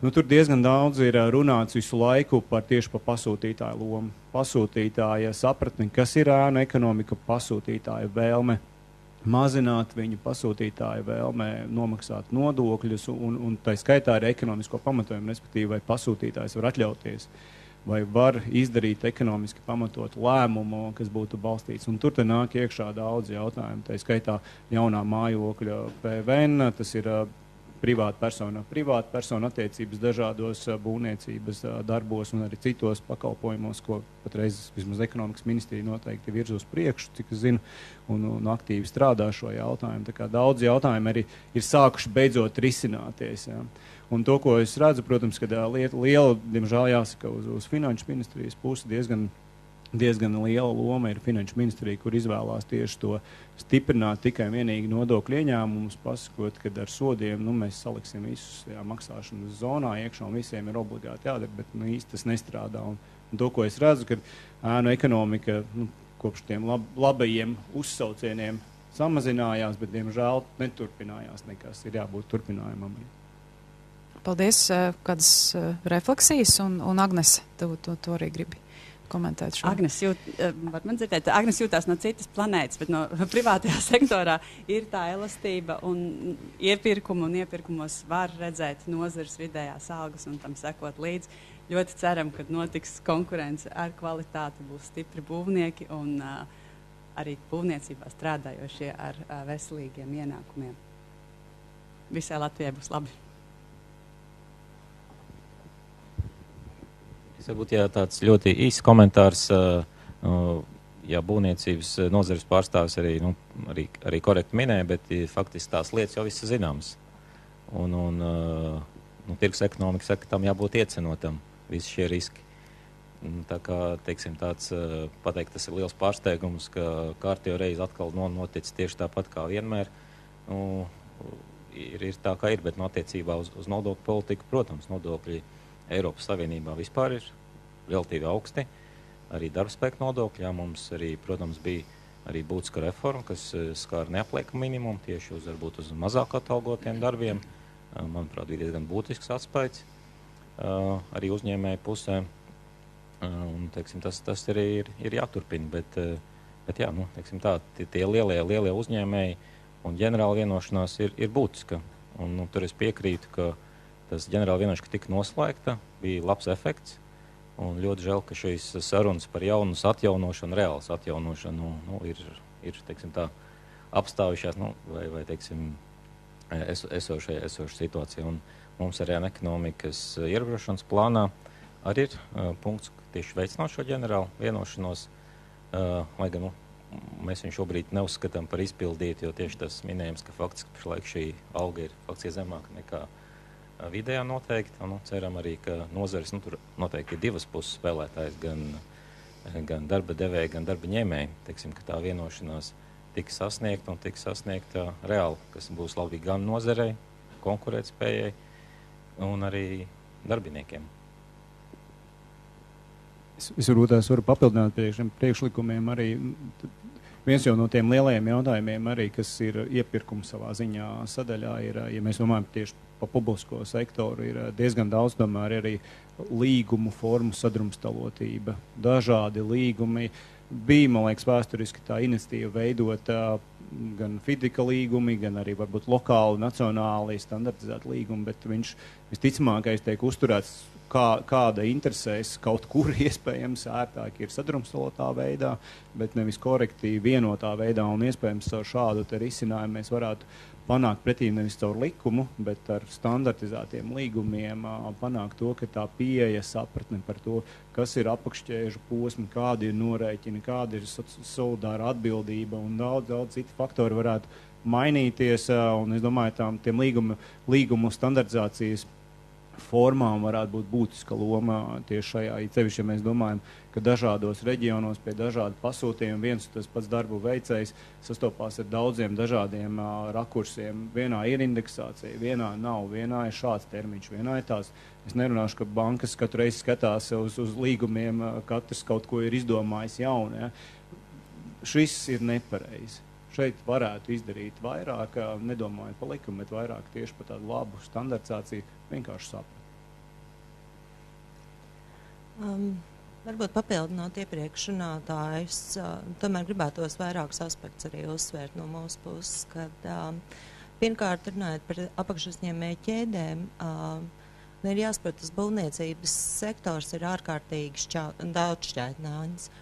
tur diezgan daudz ir runāts visu laiku tieši par pasūtītāju lomu. Pasūtītāja sapratni, kas ir ēnu ekonomika, pasūtītāja vēlme mazināt viņu, pasūtītāja vēlme nomaksāt nodokļus, un tā skaitā arī ekonomisko pamatojumu, respektīvi, vai pasūtītājs var atļauties, vai var izdarīt ekonomiski pamatotu lēmumu, kas būtu balstīts. Un tur te nāk iekšā daudz jautājumu. Tā skaitā jaunā mājokļa PVN, tas ir privāta persona attiecības dažādos būvniecības darbos un arī citos pakalpojumos, ko patreiz vismaz ekonomikas ministrija noteikti virz uz priekšu, cik es zinu, un aktīvi strādā šo jautājumu. Tā kā daudz jautājumu arī ir sākuši beidzot risināties. Ja. Un to, ko es redzu, protams, ka liela, diemžēl jāsaka, uz finanšu ministrijas pusi diezgan liela loma ir finanšu ministrija, kur izvēlās tieši to stiprināt tikai vienīgi nodokļu ieņēmumus, pasakot, kad ar sodiem mēs saliksim visus maksāšanas zonā iekšā un visiem ir obligāti jādara, bet īsti tas nestrādā. Un to, ko es redzu, kad ēnu ekonomika kopš tiem labajiem uzsaucieniem samazinājās, bet diemžēl neturpinājās nekas, ir jābūt turpinājumam. Paldies, kādas refleksijas, un Agnes, tu arī gribi komentēt šo. Agnes jūtās no citas planētas, bet no privātajā sektorā ir tā elastība un iepirkumos var redzēt nozares vidējās algas un tam sekot līdzi. Ļoti ceram, ka notiks konkurence ar kvalitāti, būs stipri būvnieki un arī būvniecībā strādājošie ar veselīgiem ienākumiem. Visai Latvijai būs labi. Varbūt tāds ļoti īsts komentārs, ja būvniecības nozares pārstāvis arī korekti minēja, bet faktiski tās lietas jau visas zināmas. Un tirgus ekonomika saka, ka tam jābūt iecenotam, visi šie riski. Tā kā, teiksim, pateikt, tas ir liels pārsteigums, ka kārtējo reizi atkal noticis tieši tāpat kā vienmēr. Ir tā kā ir, bet attiecībā uz nodokļu politiku, protams, nodokļi Eiropas Savienībā vispār ir relatīvi augsti, arī darbspēka nodokļi. Mums arī, protams, bija arī būtiska reforma, kas skāra neapliekamu minimumu tieši varbūt uz mazāk atalgotiem darbiem. Manuprāt, bija diezgan būtisks atspaids arī uzņēmēju pusē. Un, teiksim, tas arī ir jāturpina, bet jā, teiksim tā, tie lielie uzņēmēji un ģenerāla vienošanās ir būtiska. Un tur es piekrītu, ka tas ģenerāla vienošanās, ka tika noslēgta, bija labs efekts, un ļoti žēl, ka šīs sarunas par jaunas atjaunošanu, reālas atjaunošanu, ir teiksim tā, apstājušās, vai teiksim, esoša situācija. Un mums arī ekonomikas ierobežošanas plānā arī ir punkts, ka tieši veicināt šo ģenerālu vienošanos, lai gan mēs viņu šobrīd neuzskatām par izpildītu, jo tieši tas minējums, ka faktiski pašlaik šī alga ir faktiski zemāka nekā vidējā noteikti, un ceram arī, ka nozares, tur noteikti ir divas puses spēlētājs, gan darba devēji, gan darba ņēmēji, teiksim, ka tā vienošanās tiks sasniegta un tiks sasniegta reāli, kas būs labi gan nozarei, konkurētspējai un arī darbiniekiem. Es varu papildināt pie šiem priekšlikumiem arī. Viens jau no tiem lielajiem jautājumiem arī, kas ir iepirkums savā ziņā sadaļā, ir, ja mēs domājam tieši pa publisko sektoru, ir diezgan daudz tomēr arī līgumu formu sadrumstalotība. Dažādi līgumi, bija, man liekas, vēsturiski tā iniciatīva veidot gan fidika līgumi, gan arī varbūt lokāli, nacionāli standartizēti līgumi, bet viņš visticamākais tiek uzturēts kāda interesēs kaut kur iespējams ērtāk ir sadrumstalotā veidā, bet nevis korekti vienotā veidā, un iespējams ar šādu te risinājumu mēs varētu panākt pretī nevis caur likumu, bet ar standartizētiem līgumiem panākt to, ka tā pieeja sapratne par to, kas ir apakšķēžu posmi, kādi ir norēķini, kāda ir solidāra atbildība un daudz citi faktori varētu mainīties, un es domāju, tiem līgumu standartizācijas formām varētu būt būtiska loma tieši šajā. Cevišķi, ja mēs domājam, ka dažādos reģionos pie dažādu pasūtījumu viens tas pats darbu veicējs sastopās ar daudziem dažādiem rakursiem. Vienā ir indeksācija, vienā nav, vienā ir šāds termiņš, vienā ir tās. Es nerunāšu, ka bankas katru reizi skatās uz līgumiem, katrs kaut ko ir izdomājis jaunu. Ja. Šis ir nepareizi. Šeit varētu izdarīt vairāk, nedomājot par likumu, bet vairāk tieši par tādu labu standartizāciju, vienkārši saprat. Varbūt papildināt iepriekš runātājus, tomēr gribētos vairākus aspektus arī uzsvērt no mūsu puses, kad pirmkārt runājot par apakšuzņēmēju ķēdēm, ir jāsaprot, tas būvniecības sektors ir ārkārtīgi daudz šķaitnāņas.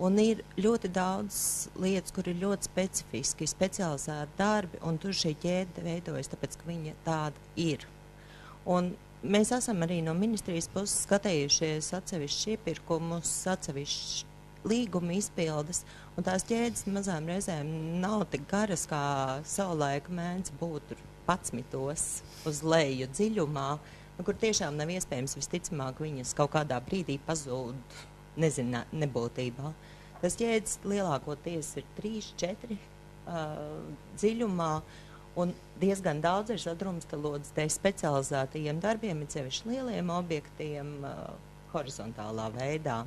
Un ir ļoti daudz lietas, kur ir ļoti specifiski, specializēti darbi, un tur šī ķēde veidojas, tāpēc, ka viņa tāda ir. Un mēs esam arī no ministrijas puses skatējušies atsevišķus iepirkumus, atsevišķus līguma izpildes, un tās ķēdes mazām reizēm nav tik garas, kā savulaika mēdz būt 11 uz leju dziļumā, kur tiešām nav iespējams visticamāk viņas kaut kādā brīdī pazūd nebūtībā. Tas ķēdes lielākoties ir 3-4 dziļumā, un diezgan daudz ir sadrumstalots te specializētajiem darbiem, ir sevišķi lieliem objektiem horizontālā veidā.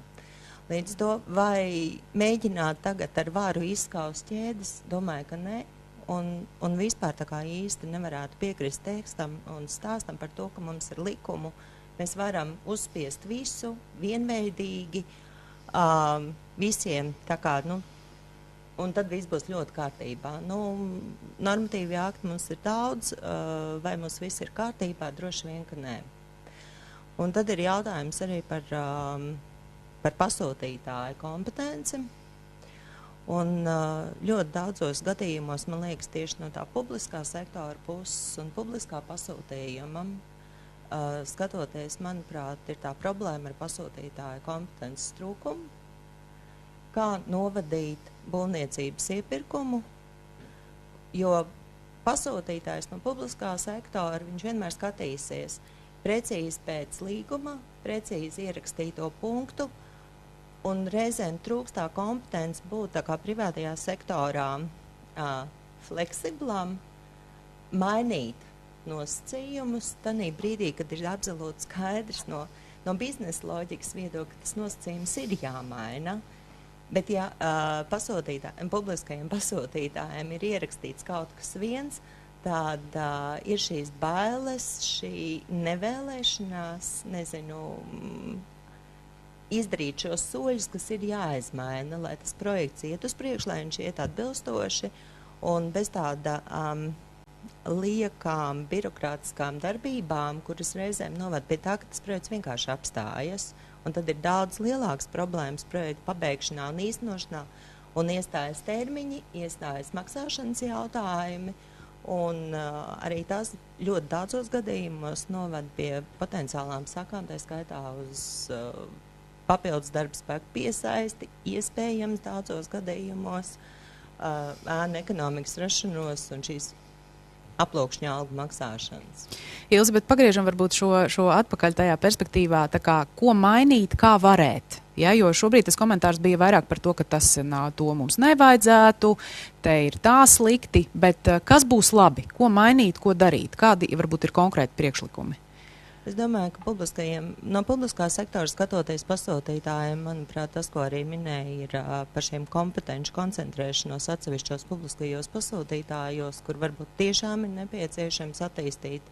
Līdz to, vai mēģināt tagad ar varu izskaust ķēdes, domāju, ka ne, un vispār tā kā īsti nevarētu piekrist tekstam un stāstam par to, ka mums ir likumu. Mēs varam uzspiest visu vienveidīgi, visiem, tā kā, un tad viss būs ļoti kārtībā. Normatīvi akti mums ir daudz, vai mums viss ir kārtībā, droši vien, ka nē. Un tad ir jautājums arī par pasūtītāju kompetenci. Un ļoti daudzos gadījumos, man liekas, tieši no tā publiskā sektora puses un publiskā pasūtījuma, skatoties, manuprāt, ir tā problēma ar pasūtītāju kompetences trūkumu, kā novadīt būvniecības iepirkumu, jo pasūtītājs no publiskā sektora, viņš vienmēr skatīsies precīzi pēc līguma, precīzi ierakstīto punktu, un reizēm trūkstā kompetence būt tā kā privātajā sektorā fleksiblam, mainīt nosacījumus tanī brīdī, kad ir absolūti skaidrs no biznesa loģikas viedokļa, ka tas nosacījums ir jāmaina. Bet ja publiskajiem pasūtītājiem ir ierakstīts kaut kas viens, tad ir šīs bailes, šī nevēlēšanās, izdarīt šos soļus, kas ir jāizmaina, lai tas projekts iet uz priekšu, lai viņš iet atbilstoši un bez tāda liekām, birokrātiskām darbībām, kuras reizēm novad pie tā, ka tas projekts vienkārši apstājas. Un tad ir daudz lielākas problēmas projekta pabeigšanā un īstenošanā, un iestājas termiņi, iestājas maksāšanas jautājumi, un arī tās ļoti daudzos gadījumos novad pie potenciālām sakām, tā skaitā uz papildus darba spēku piesaisti, iespējams daudzos gadījumos ēnu ekonomikas rašanos un šīs aplokšņa algu maksāšanas. Ilzi, bet pagriežam varbūt šo atpakaļ tajā perspektīvā, tā kā, ko mainīt, kā varēt. Ja, jo šobrīd tas komentārs bija vairāk par to, ka tas to mums nevajadzētu, te ir tā slikti, bet kas būs labi, ko mainīt, ko darīt, kādi varbūt ir konkrēti priekšlikumi? Es domāju, ka no publiskā sektora skatoties pasūtītājiem, manuprāt, tas, ko arī minēja, ir par šiem kompetenci koncentrēšanos atsevišķos publiskajos pasūtītājos, kur varbūt tiešām ir nepieciešams attīstīt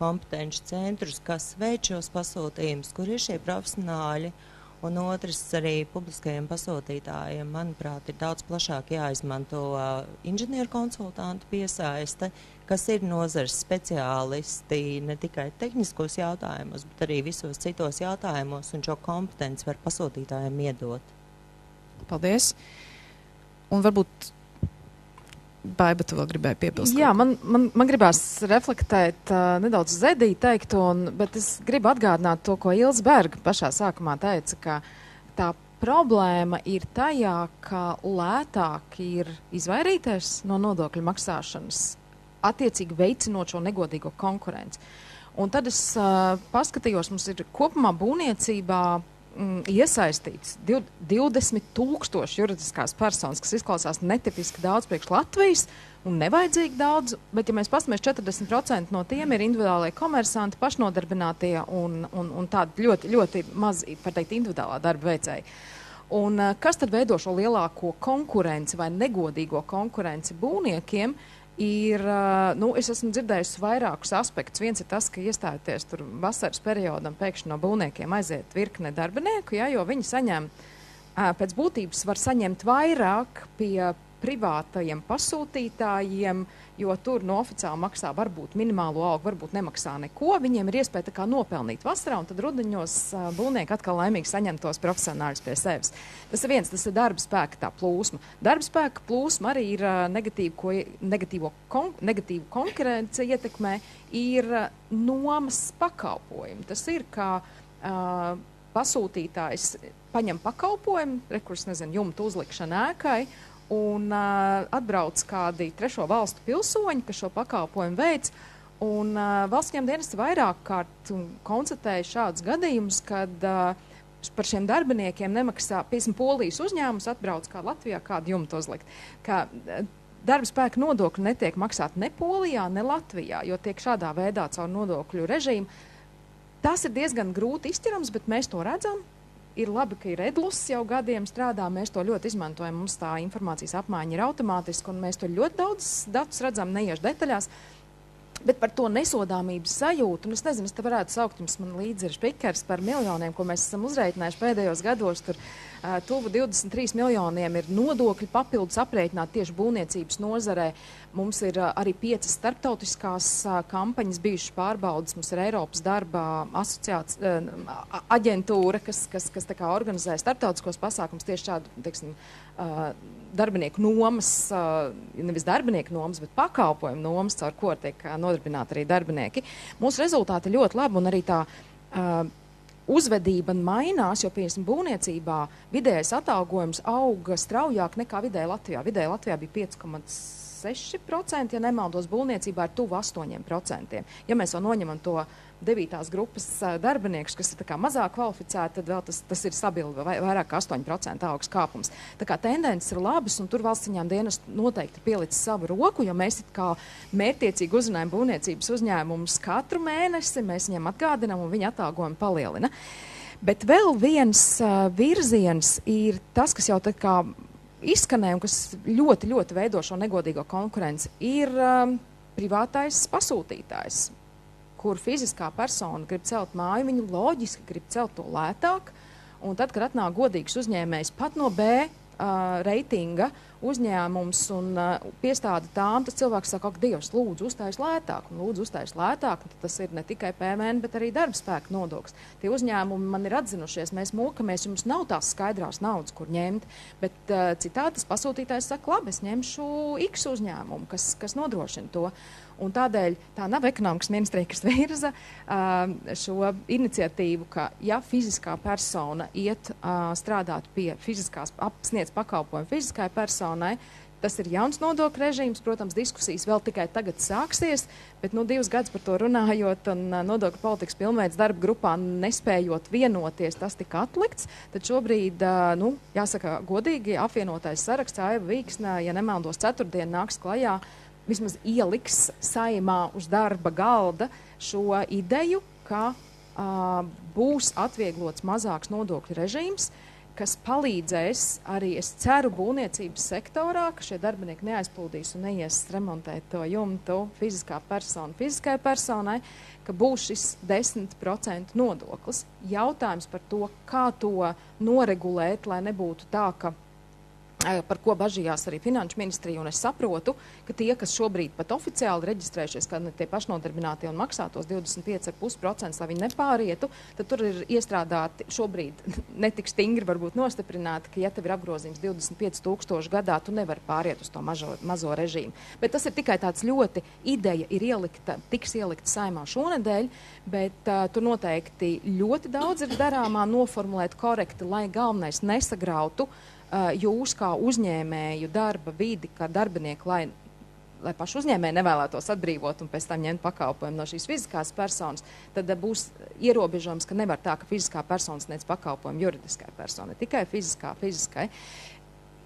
kompetenci centrus, kas veic šos pasūtījumus, kur ir šie profesionāļi. Un otrs, arī publiskajiem pasūtītājiem, manuprāt, ir daudz plašāk jāizmanto inženieru konsultantu piesaiste, kas ir nozares speciālisti ne tikai tehniskos jautājumos, bet arī visos citos jautājumos, un šo kompetenci var pasūtītājiem iedot. Paldies. Un varbūt Baiba, tu vēl gribēji piebilst? Jā, man gribās reflektēt nedaudz Zedī teikto, bet es gribu atgādināt to, ko Ilze Berga pašā sākumā teica, ka tā problēma ir tajā, ka lētāk ir izvairīties no nodokļu maksāšanas, attiecīgi veicinot šo negodīgo konkurenci. Un tad es paskatījos, mums ir kopumā būvniecībā iesaistīts 20,000 juridiskās personas, kas izklausās netipiski daudz priekš Latvijas un nevajadzīgi daudz, bet ja mēs paskatāmies, 40% no tiem ir individuālie komersanti, pašnodarbinātie un tādi ļoti, ļoti maz, var teikt, individuālā darba veicēji. Un kas tad veido šo lielāko konkurenci vai negodīgo konkurenci būvniekiem? Ir, es esmu dzirdējusi vairākus aspektus. Viens ir tas, ka iestājoties tur vasaras periodam, pēkšņi no būvniekiem aiziet virkne darbinieku, ja, jo viņi saņem, pēc būtības var saņemt vairāk pie privātajiem pasūtītājiem, jo tur no oficiāli maksā varbūt minimālo algu, varbūt nemaksā neko. Viņiem ir iespēja tā kā nopelnīt vasarā, un tad rudeņos būvnieki atkal laimīgi saņem tos profesionāļus pie sevis. Tas ir viens, tas ir darba spēka tā plūsma. Darba spēka plūsma arī ir negatīvu konkurenci ietekmē, ir nomas pakalpojumi. Tas ir, kā pasūtītājs paņem pakalpojumu, rekurs, nezinu, jumta uzlikšana ēkai, un atbrauc kādi trešo valstu pilsoņi, kas šo pakalpojumu veids, un valsts ieņēmuma dienesti vairāk kārt konstatēja šādus gadījumus, kad par šiem darbiniekiem nemaksā, piemēram, Polijas uzņēmums atbrauc kā Latvijā kādu jumtu uzlikt, ka darba spēka nodokļi netiek maksāt ne Polijā, ne Latvijā, jo tiek šādā veidā caur nodokļu režīmu. Tas ir diezgan grūti izķirams, bet mēs to redzam. Ir labi, ka ir Edlus jau gadiem strādā, mēs to ļoti izmantojam, mums tā informācijas apmaiņa ir automātiska, un mēs to ļoti daudz datus redzam, neiešu detaļās, bet par to nesodāmības sajūtu, un es nezinu, es te varētu saukt, jums man līdzi ir špikers par miljoniem, ko mēs esam uzreitinājuši pēdējos gados, tur tuvu 23 miljoniem ir nodokļi papildus aprēķināti tieši būvniecības nozarē. Mums ir arī 5 starptautiskās kampaņas bijušas pārbaudas, mums ir Eiropas darba aģentūra, kas tā kā organizē starptautiskos pasākums tieši šādu, teiksim, darbinieku nomas, nevis darbinieku nomas, bet pakalpojumu nomas, caur ko tiek nodarbināti arī darbinieki. Mūsu rezultāti ir ļoti labi, un arī tā uzvedība mainās, jo, piemēram, būvniecībā vidējais atalgojums auga straujāk nekā vidēji Latvijā. Vidēji Latvijā bija 5,6%, ja nemaldos, būvniecībā ir tuvu 8%. Ja mēs vēl noņemam to 9. grupas darbiniekus, kas ir tā kā mazāk kvalificēti, tad vēl tas ir stabili, vairāk kā 8% augsts kāpums. Tā kā tendences ir labas, un tur valsts ieņēmuma dienests noteikti pielicis savu roku, jo mēs it kā mērķtiecīgi uzrunājam būvniecības uzņēmumus katru mēnesi, mēs viņiem atgādinām, un viņa atalgojumu palielina. Bet vēl viens virziens ir tas, kas jau tā kā izskanēja, un kas ļoti, ļoti veido šo negodīgo konkurenci, ir privātais pasūtītājs, kur fiziskā persona grib celt māju, viņu loģiski grib celt to lētāk, un tad, kad atnāk godīgs uzņēmējs pat no B reitinga uzņēmums un piestāda tām, tas cilvēks saka, ak, Dievs, lūdzu uztais lētāk, un tad tas ir ne tikai PVN, bet arī darba spēka nodoklis. Tie uzņēmumi man ir atzinušies, mēs mokamies, jums nav tās skaidrās naudas, kur ņemt, bet citādi tas pasūtītājs saka, labi, es ņemšu X uzņēmumu, kas nodrošina to. Un tādēļ tā nav ekonomikas ministrija, kas virza šo iniciatīvu, ka ja fiziskā persona iet strādāt pie fiziskās, sniedz pakalpojumu fiziskai personai, tas ir jauns nodokļu režīms, protams, diskusijas vēl tikai tagad sāksies, bet 2 gadus par to runājot un nodokļu politikas pilnveids darba grupā nespējot vienoties, tas tika atlikts, tad šobrīd, jāsaka godīgi, apvienotais saraksts Aiva Vīksne, ja nemaldos, ceturtdien nāks klajā, vismaz ieliks Saeimā uz darba galda šo ideju, ka būs atvieglots mazāks nodokļu režīms kas palīdzēs arī, es ceru, būvniecības sektorā, ka šie darbinieki neaizplūdīs un neies remontēt to jumtu fiziskā persona fiziskai personai, ka būs šis 10% nodoklis. Jautājums par to, kā to noregulēt, lai nebūtu tā, ka par ko bažījās arī Finanšu ministrija, un es saprotu, ka tie, kas šobrīd pat oficiāli reģistrējušies, kā tie pašnodarbinātie un maksā tos 25,5%, lai viņi nepārietu, tad tur ir iestrādāti šobrīd netik stingri varbūt nostiprināti, ka ja tev ir apgrozījums 25,000 gadā, tu nevari pāriet uz to mazo režīmu. Bet tas ir tikai tāds ļoti ideja ir tiks ielikta Saeimā šonedēļ, bet tur noteikti ļoti daudz ir darāmā noformulēt korekti, lai galvenais nesagrautu jūs kā uzņēmēju darba vidi, kā darbinieki, lai paši uzņēmēji nevēlētos atbrīvot un pēc tam ņemt pakalpojumu no šīs fiziskās personas, tad būs ierobežojums, ka nevar tā, ka fiziskā persona sniedz pakalpojumu juridiskai personai, tikai fiziskai.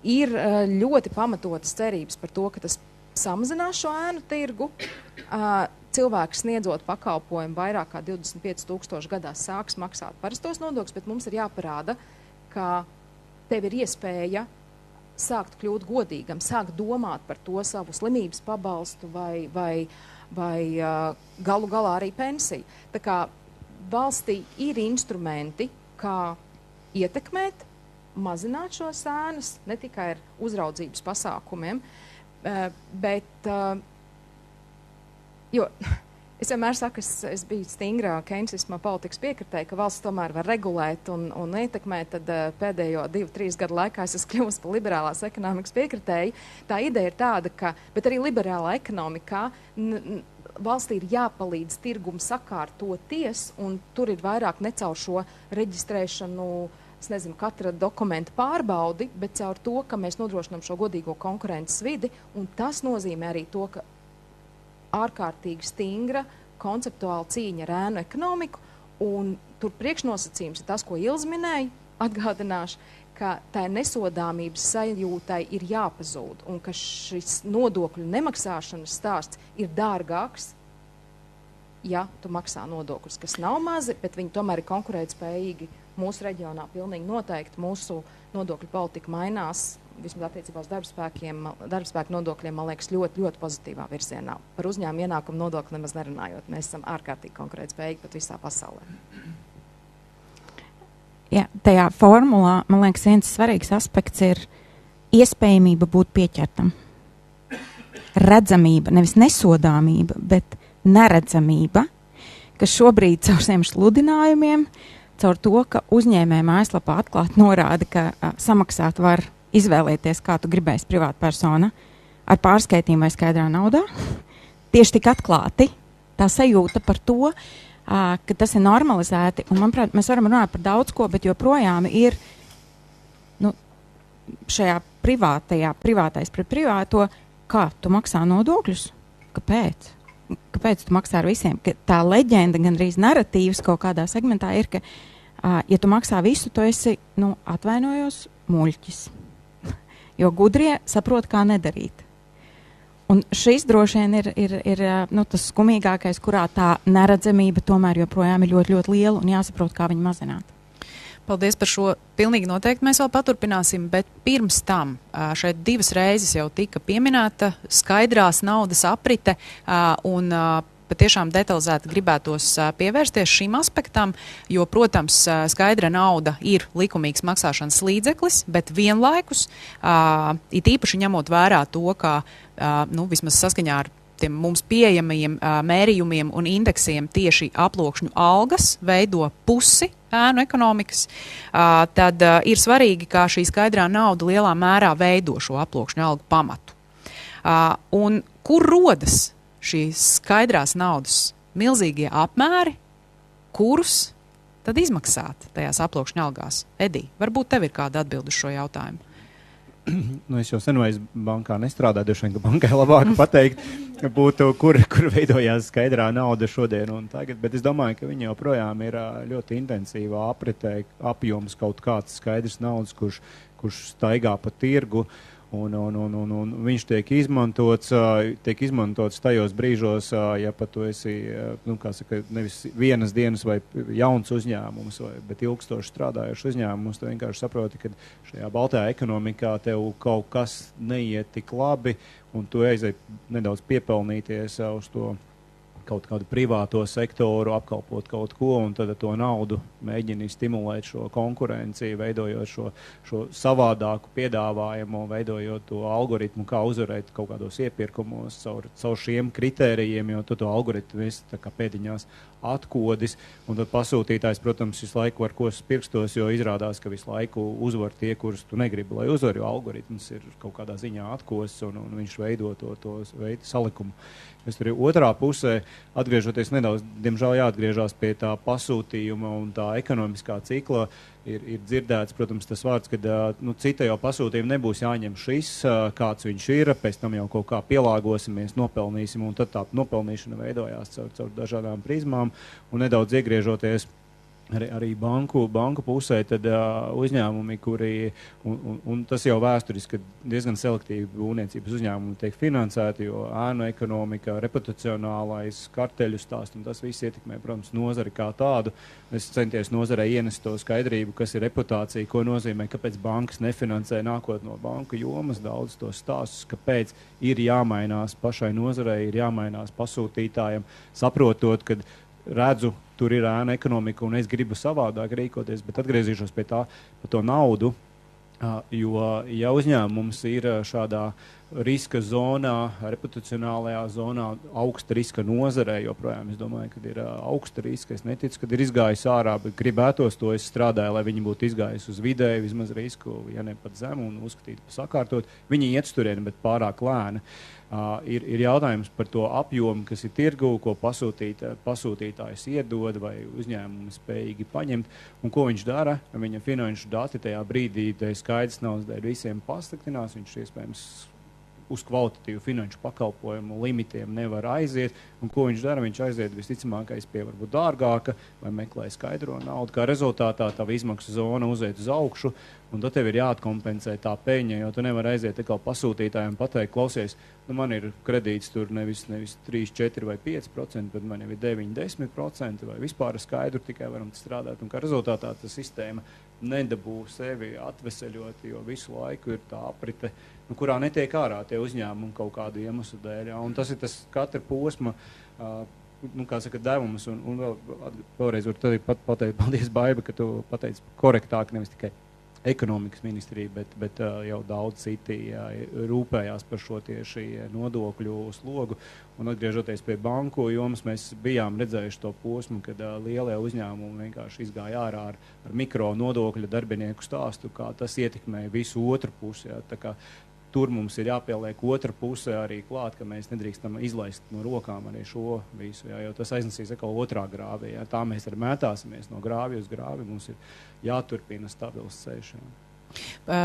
Ir ļoti pamatotas cerības par to, ka tas samazinās šo ēnu tirgu. Cilvēks sniedzot pakalpojumu vairāk kā 25,000 gadā sāks maksāt parastos nodokļus, bet mums ir jāparāda, ka tev ir iespēja sākt kļūt godīgam, sākt domāt par to savu slimības pabalstu vai galu galā arī pensiju. Tā kā valstī ir instrumenti, kā ietekmēt, mazināt šos ēnas, ne tikai ar uzraudzības pasākumiem, bet, jo es vienmēr saku, es biju stingrā keynesisma politikas piekritēja, ka valsts tomēr var regulēt un ietekmēt, tad pēdējo 2-3 gadu laikā es esmu kļuvusi par liberālās ekonomikas piekritēju. Tā ideja ir tāda, ka, bet arī liberālā ekonomikā valstī ir jāpalīdz tirgumu sakārtoties, un tur ir vairāk ne caur šo reģistrēšanu, es nezinu, katra dokumenta pārbaudi, bet caur to, ka mēs nodrošinām šo godīgo konkurences vidi, un tas nozīmē arī to, ka ārkārtīgi stingra konceptuāla cīņa ar ēnu ekonomiku, un tur priekšnosacījums ir tas, ko Ilze minēja, atgādināšu, ka tā nesodāmības sajūtai ir jāpazūd, un ka šis nodokļu nemaksāšanas stāsts ir dārgāks, ja tu maksā nodokļus, kas nav mazi, bet viņi tomēr ir konkurētspējīgi mūsu reģionā. Pilnīgi noteikti mūsu nodokļu politika mainās, vismaz attiecībā uz darbspēku nodokļiem, man liekas, ļoti, ļoti pozitīvā virzienā. Par uzņēmumu ienākumu nodokli nemaz nerunājot. Mēs esam ārkārtīgi konkurētspējīgi pat visā pasaulē. Jā, tajā formulā, man liekas, viens svarīgs aspekts ir iespējamība būt pieķertam. Redzamība, nevis nesodāmība, bet neredzamība, kas šobrīd caur šiem sludinājumiem, caur to, ka uzņēmēja mājaslapā atklāt norāda, ka samaksāt var izvēlēties, kā tu gribēsi privāta persona ar pārskaitījumu vai skaidrā naudā. Tieši tik atklāti tā sajūta par to, ka tas ir normalizēti. Un, manuprāt, mēs varam runāt par daudz ko, bet joprojām ir šajā privātais pret privāto, kā tu maksā nodokļus? Kāpēc? Kāpēc tu maksā ar visiem? Ka tā leģenda, gandrīz naratīvs kaut kādā segmentā ir, ka, ja tu maksā visu, tu esi, atvainojos, muļķis. Jo gudrie saprot, kā nedarīt. Un šis droši vien ir tas skumīgākais, kurā tā neredzamība tomēr joprojām ir ļoti, ļoti liela un jāsaprot, kā viņu mazināt. Paldies par šo. Pilnīgi noteikti mēs vēl paturpināsim, bet pirms tam šeit 2 reizes jau tika pieminēta skaidrās naudas aprite un patiešām detalizēti gribētos pievērsties šīm aspektam, jo, protams, skaidra nauda ir likumīgs maksāšanas līdzeklis, bet vienlaikus, it īpaši ņemot vērā to, ka, vismaz saskaņā ar tiem mums pieejamajiem mērījumiem un indeksiem tieši aploksņu algas veido pusi ēnu ekonomikas, tad ir svarīgi, kā šī skaidrā nauda lielā mērā veido šo aploksņu algu pamatu. Un kur rodas šīs skaidrās naudas milzīgie apmēri, kurus tad izmaksāt tajās aploksņu algās? Edī, varbūt tev ir kāda atbilde uz šo jautājumu? Es jau sen vairs bankā nestrādāju, droši vien, ka bankai labāk pateikt būtu, kur veidojās skaidrā nauda šodien un tagad, bet es domāju, ka viņi joprojām ir ļoti intensīvā apritē apjoms kaut kāds skaidrs naudas, kurš staigā pa tirgu. Un viņš tiek izmantots tajos brīžos, ja pat tu esi, nevis vienas dienas vai jauns uzņēmums, bet ilgstoši strādājuši uzņēmums, tu vienkārši saproti, ka šajā baltajā ekonomikā tev kaut kas neiet tik labi, un tu aizēji nedaudz piepelnīties uz to kaut kādu privāto sektoru, apkalpot kaut ko, un tad to naudu mēģini stimulēt šo konkurenciju, veidojot šo savādāku piedāvājumu, veidojot to algoritmu, kā uzvarēt kaut kādos iepirkumos caur šiem kritērijiem, jo tu to algoritmu esi tā kā pēdiņās atkodis, un tad pasūtītājs, protams, visu laiku var kos pirkstos, jo izrādās, ka visu laiku uzvar tie, kurus tu negribi, lai uzvar, jo algoritms ir kaut kādā ziņā atkosts, un viņš veido to veidu salikumu. Es tur otrā pusē, atgriežoties nedaudz, diemžēl jāatgriežās pie tā pasūtījuma un tā ekonomiskā cikla, ir dzirdēts, protams, tas vārds, ka cita jau pasūtījuma nebūs jāņem šis, kāds viņš ir, pēc tam jau kaut kā pielāgosimies, nopelnīsim, un tad tā nopelnīšana veidojās caur dažādām prizmām, un nedaudz iegriežoties arī banku pusē, tad uzņēmumi, kuri, un tas jau vēsturiski, diezgan selektīvi būvniecības uzņēmumi tiek finansēti, jo ēnu ekonomika, reputacionālais, karteļu stāsts, un tas viss ietekmē, protams, nozari kā tādu. Es centies nozarei ienest to skaidrību, kas ir reputācija, ko nozīmē, kāpēc bankas nefinansē nākot no banku jomas, daudz tos stāstus, kāpēc ir jāmainās pašai nozarei, ir jāmainās pasūtītājiem, saprotot, kad redzu, tur ir ēna ekonomika un es gribu savādāk rīkoties, bet atgriezīšos pie tā, par to naudu, jo ja uzņēmums ir šādā riska zonā, reputacionālajā zonā, augsta riska nozarē, joprojām es domāju, ka ir augsta riska, es neticu, kad ir izgājis ārā, bet gribētos to, es strādāju, lai viņi būtu izgājis uz vidēju, vismaz risku, ja ne pat zemu un uzskatīt pa sakārtot, viņi iet turieni, bet pārāk lēni. Ir jautājums par to apjomu, kas ir tirgu, ko pasūtītājs iedod vai uzņēmumi spējīgi paņemt, un ko viņš dara. Viņa finanšu dati tajā brīdī, skaidrs naudas dēļ visiem pasliktinās, viņš iespējams uz kvalitatīvu finanšu pakalpojumu limitiem nevar aiziet, un ko viņš dara? Viņš aiziet visticamākais pie varbūt dārgāka vai meklē skaidro naudu, kā rezultātā tā izmaksu zona uziet uz augšu, un tad tev ir jāatkompensē tā peļņa, jo tu nevar aiziet tikā pasūtītājiem pateikt, klausies, man ir kredīts tur nevis 3, 4 vai 5%, bet man jau ir 9, 10% vai vispār skaidru tikai varam strādāt, un kā rezultātā tā sistēma nedabū sevi atveseļot, jo visu laiku ir tā aprite, kurā netiek ārā tie uzņēmumi kaut kādu iemeslu dēļ. Un tas ir tas katra posma, kā saka, devums. Un vēlreiz varu pateikt, paldies, Baiba, ka tu pateici korektāk, nevis tikai ekonomikas ministrija, bet jau daudz citi rūpējās par šo tieši nodokļu slogu. Un atgriežoties pie banku jomas, mēs bijām redzējuši to posmu, kad lielie uzņēmumi vienkārši izgāja ārā ar mikro nodokļu darbinieku stāstu, kā tas ietekmē visu otru pusi. Tā kā tur mums ir jāpieliek otra puse arī klāt, ka mēs nedrīkstam izlaist no rokām arī šo visu, jo tas aiznesīs atkal otrā grāvī. Tā mēs arī mētāsimies no grāvi uz grāvi, mums ir jāturpina stabils ceļš.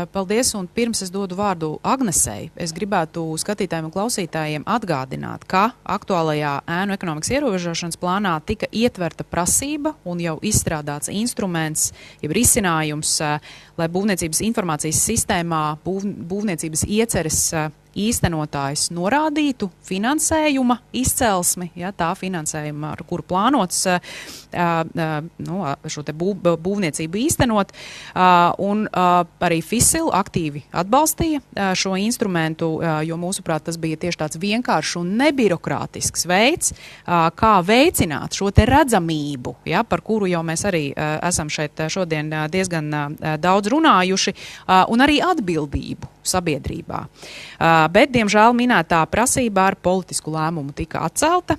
Paldies, un pirms es dodu vārdu Agnesei, es gribētu skatītājiem un klausītājiem atgādināt, ka aktuālajā ēnu ekonomikas ierobežošanas plānā tika ietverta prasība un jau izstrādāts instruments, jeb risinājums, lai būvniecības informācijas sistēmā būvniecības ieceres īstenotājs norādītu finansējuma izcelsmi, tā finansējuma, ar kuru plānots šo te būvniecību īstenot, un arī FISIL aktīvi atbalstīja šo instrumentu, jo mūsuprāt tas bija tieši tāds vienkāršs un nebirokrātisks veids, kā veicināt šo te redzamību, par kuru jau mēs arī esam šeit šodien diezgan daudz runājuši, un arī atbildību sabiedrībā. Bet, diemžēl, minētā prasība ar politisku lēmumu tika atcelta,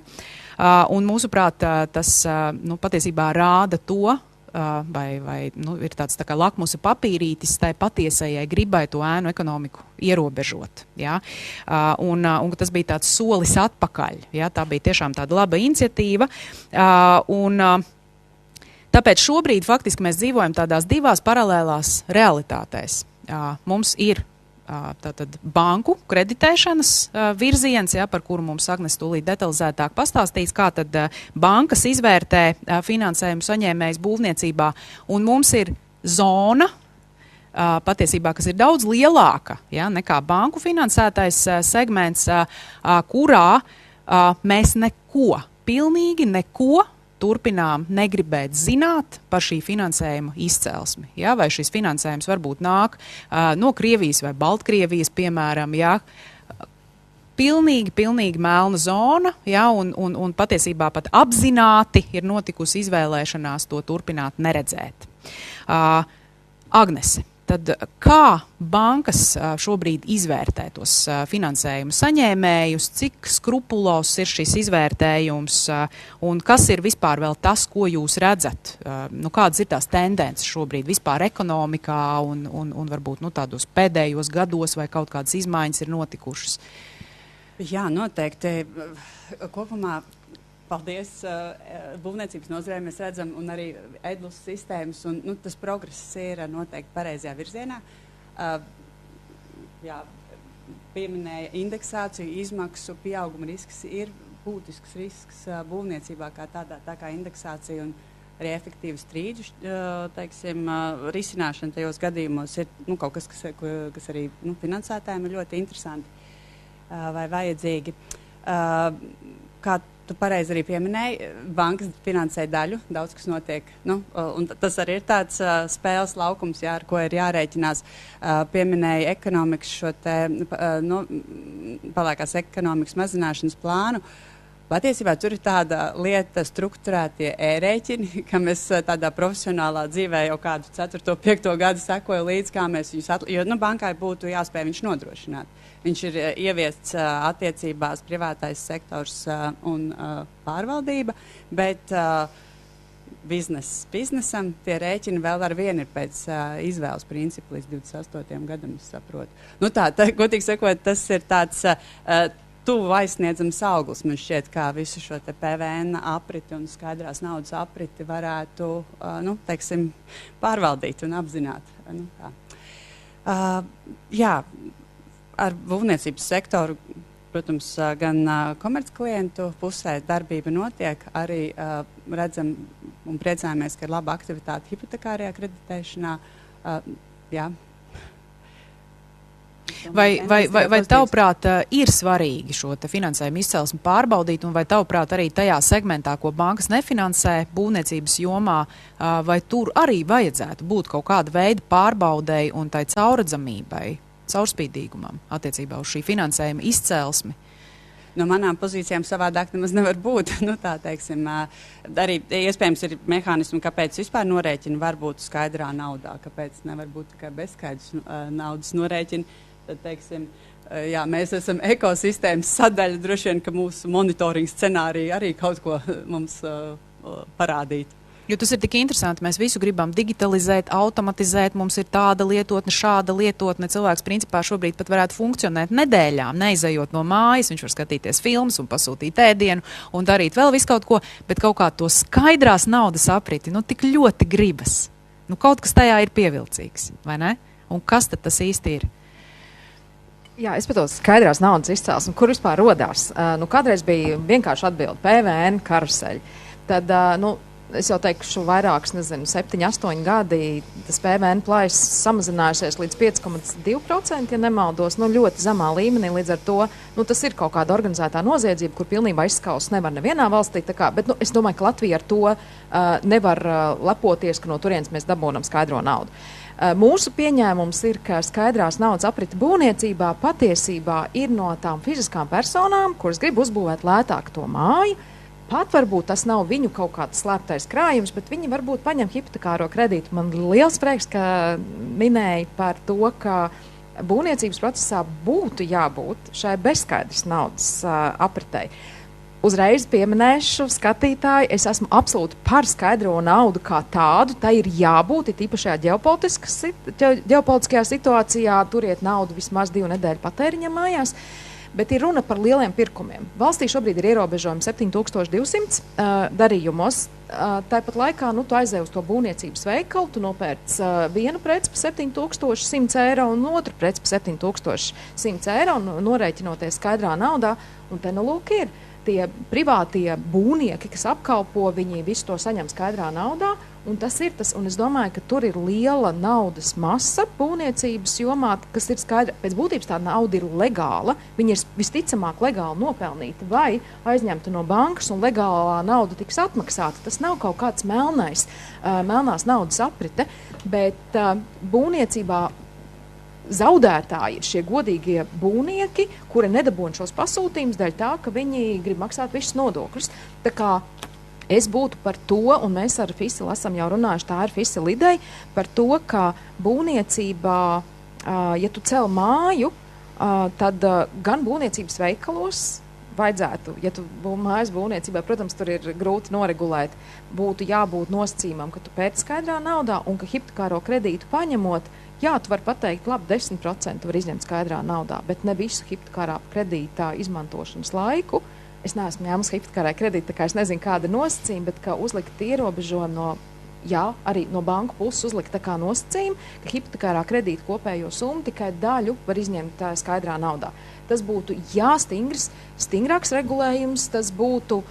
un mūsuprāt tas patiesībā rāda to, vai ir tāds tā kā lakmusa papīrītis tai patiesajai gribai to ēnu ekonomiku ierobežot. Un tas bija tāds solis atpakaļ. Tā bija tiešām tāda laba iniciatīva. Tāpēc šobrīd faktiski mēs dzīvojam tādās divās paralēlās realitātēs. Mums ir tātad banku kreditēšanas virziens, par kuru mums Agnes tūlīt detalizētāk pastāstīs, kā tad bankas izvērtē finansējumu saņēmējs būvniecībā, un mums ir zona, patiesībā, kas ir daudz lielāka, ja, nekā banku finansētais segments, kurā mēs pilnīgi neko turpinām negribēt zināt par šī finansējuma izcelsmi. Ja? Vai šis finansējums varbūt nāk no Krievijas vai Baltkrievijas, piemēram, ja? Pilnīgi melna zona, ja? un patiesībā pat apzināti ir notikusi izvēlēšanās to turpināt neredzēt. Agnese, tad kā bankas šobrīd izvērtē tos finansējumu saņēmējus, cik skrupulos ir šis izvērtējums un kas ir vispār vēl tas, ko jūs redzat? Kādas ir tās tendences šobrīd vispār ekonomikā un varbūt tādos pēdējos gados vai kaut kādas izmaiņas ir notikušas? Jā, noteikti. Kopumā paldies būvniecības nozarē mēs redzam un arī EDLUS sistēmas un tas progress ir noteikti pareizajā virzienā. Jā, pieminēja indeksāciju, izmaksu pieauguma risks ir būtisks risks būvniecībā kā tādā, tā kā indeksācija un arī efektīvu strīdžu, teiksim, risināšana tajos gadījumos ir kaut kas, kas arī finansētājiem ir ļoti interesanti vai vajadzīgi. Kā tu pareizi arī pieminēji, bankas finansē daļu, daudz kas notiek. Un tas arī ir tāds spēles laukums, ar ko ir jārēķinās. Pieminēja ekonomikas šo te, palēkās ekonomikas mazināšanas plānu. Patiesībā tur ir tāda lieta strukturētie ērēķini, ka mēs tādā profesionālā dzīvē jau kādu 4. 5. gadu sekoju līdz, kā mēs viņus jo bankai būtu jāspēj viņš nodrošināt. Viņš ir ieviests attiecībās privātais sektors un pārvaldība, bet biznesam tie rēķini vēl ar vienu ir pēc izvēles principu līdz 28. gadam, es saprotu. Godīgi sakot, tas ir tāds tuvu aizsniedzams auglis, man šķiet, kā visu šo te PVN apriti un skaidrās naudas apriti varētu, teiksim, pārvaldīt un apzināt. Jā, ar būvniecības sektoru, protams, gan komercklientu pusē darbība notiek, arī redzam un priecājamies, ka ir laba aktivitāte hipotekārajā kreditēšanā. Jā. Vai tavuprāt ir svarīgi šo te finansējumu izcelsmi pārbaudīt, un vai tavuprāt arī tajā segmentā, ko bankas nefinansē būvniecības jomā, vai tur arī vajadzētu būt kaut kāda veida pārbaudei un tai caurredzamībai, caurspīdīgumam attiecībā uz šī finansējuma izcelsmi? No manām pozīcijām savādāk nemaz nevar būt. Tā teiksim, arī iespējams ir mehānismi, kāpēc vispār norēķini var būt skaidrā naudā, kāpēc nevar būt tikai bezskaidrs naudas norēķini. Tad, teiksim, jā, mēs esam ekosistēmas sadaļa, droši vien, ka mūsu monitoringa scenārija arī kaut ko mums parādīt. Jo tas ir tik interesanti, mēs visu gribam digitalizēt, automatizēt, mums ir tāda lietotne, šāda lietotne, cilvēks principā šobrīd pat varētu funkcionēt nedēļām, neizejot no mājas, viņš var skatīties filmas un pasūtīt ēdienu un darīt vēl visu kaut ko, bet kaut kā to skaidrās naudas apriti, tik ļoti gribas. Kaut kas tajā ir pievilcīgs, vai ne? Un kas tad tas īsti ir? Jā, es patos skaidrās naudas izcelsmi, kur vispār rodās. Kādreiz bija vienkārši atbildi PVN karuseļi. Tad, es jau teikšu vairākas, 7, 8 gadi, tas PVN plājs samazinājusies līdz 5,2%, ja nemaldos, ļoti zemā līmenī, līdz ar to, tas ir kaut kāda organizētā noziedzība, kur pilnībā izskaust nevar nevienā valstī, bet, es domāju, ka Latvija ar to nevar lepoties, ka no turienes mēs dabūnam skaidro naudu. Mūsu pieņēmums ir, ka skaidrās naudas aprita būvniecībā patiesībā ir no tām fiziskām personām, kuras grib uzbūvēt lētāk to māju. Pat varbūt tas nav viņu kaut kāds slēptais krājums, bet viņi varbūt paņem hipotekāro kredītu. Man liels prieks, ka minēja par to, ka būvniecības procesā būtu jābūt šai bezskaidras naudas apritei. Uzreiz pieminēšu skatītāji, es esmu absolūti par skaidro naudu kā tādu. Tā ir jābūt, ir īpašajā ģeopolitiskajā situācijā, turiet naudu vismaz 2 nedēļu patēriņam mājās. Bet ir runa par lieliem pirkumiem. Valstī šobrīd ir ierobežojumi 7200 darījumos. Tāpat laikā, tu aizēj uz to būvniecības veikalu, tu nopērc vienu preci par 7100 eiro un otru preci par 7100 eiro un norēķinoties skaidrā naudā. Un te lūk ir tie privātie būvnieki, kas apkalpo, viņi visu to saņem skaidrā naudā. Un tas ir tas, un es domāju, ka tur ir liela naudas masa būvniecības jomā, kas ir skaidra. Pēc būtības tā nauda ir legāla, viņa ir visticamāk legāli nopelnīta vai aizņemta no bankas, un legālā nauda tiks atmaksāta. Tas nav kaut kāds melnās naudas aprite, bet būvniecībā zaudētāji ir šie godīgie būvnieki, kuri nedabūna šos pasūtījumus dēļ tā, ka viņi grib maksāt visus nodokļus. Tā kā es būtu par to, un mēs ar Fisili esam jau runājuši, tā ir Fisila ideja, par to, ka būvniecībā, ja tu cel māju, tad gan būvniecības veikalos vajadzētu, ja tu mājas būvniecībā, protams, tur ir grūti noregulēt, būtu jābūt nosacījumam, ka tu pēc skaidrā naudā un ka hipotekāro kredītu paņemot, jā, tu vari pateikt, labi, 10% var izņemt skaidrā naudā, bet ne visu hipotekārā kredītā izmantošanas laiku. Es neesmu ņēmusi hipotekārai kredītu, tā kā es nezinu, kāda nosacījuma, bet ka uzlikt ierobežojumu arī no banku puses uzlikt tā kā nosacījumu, ka hipotekārā kredīta kopējo summu tikai daļu var izņemt skaidrā naudā. Tas būtu stingrāks regulējums, tas būtu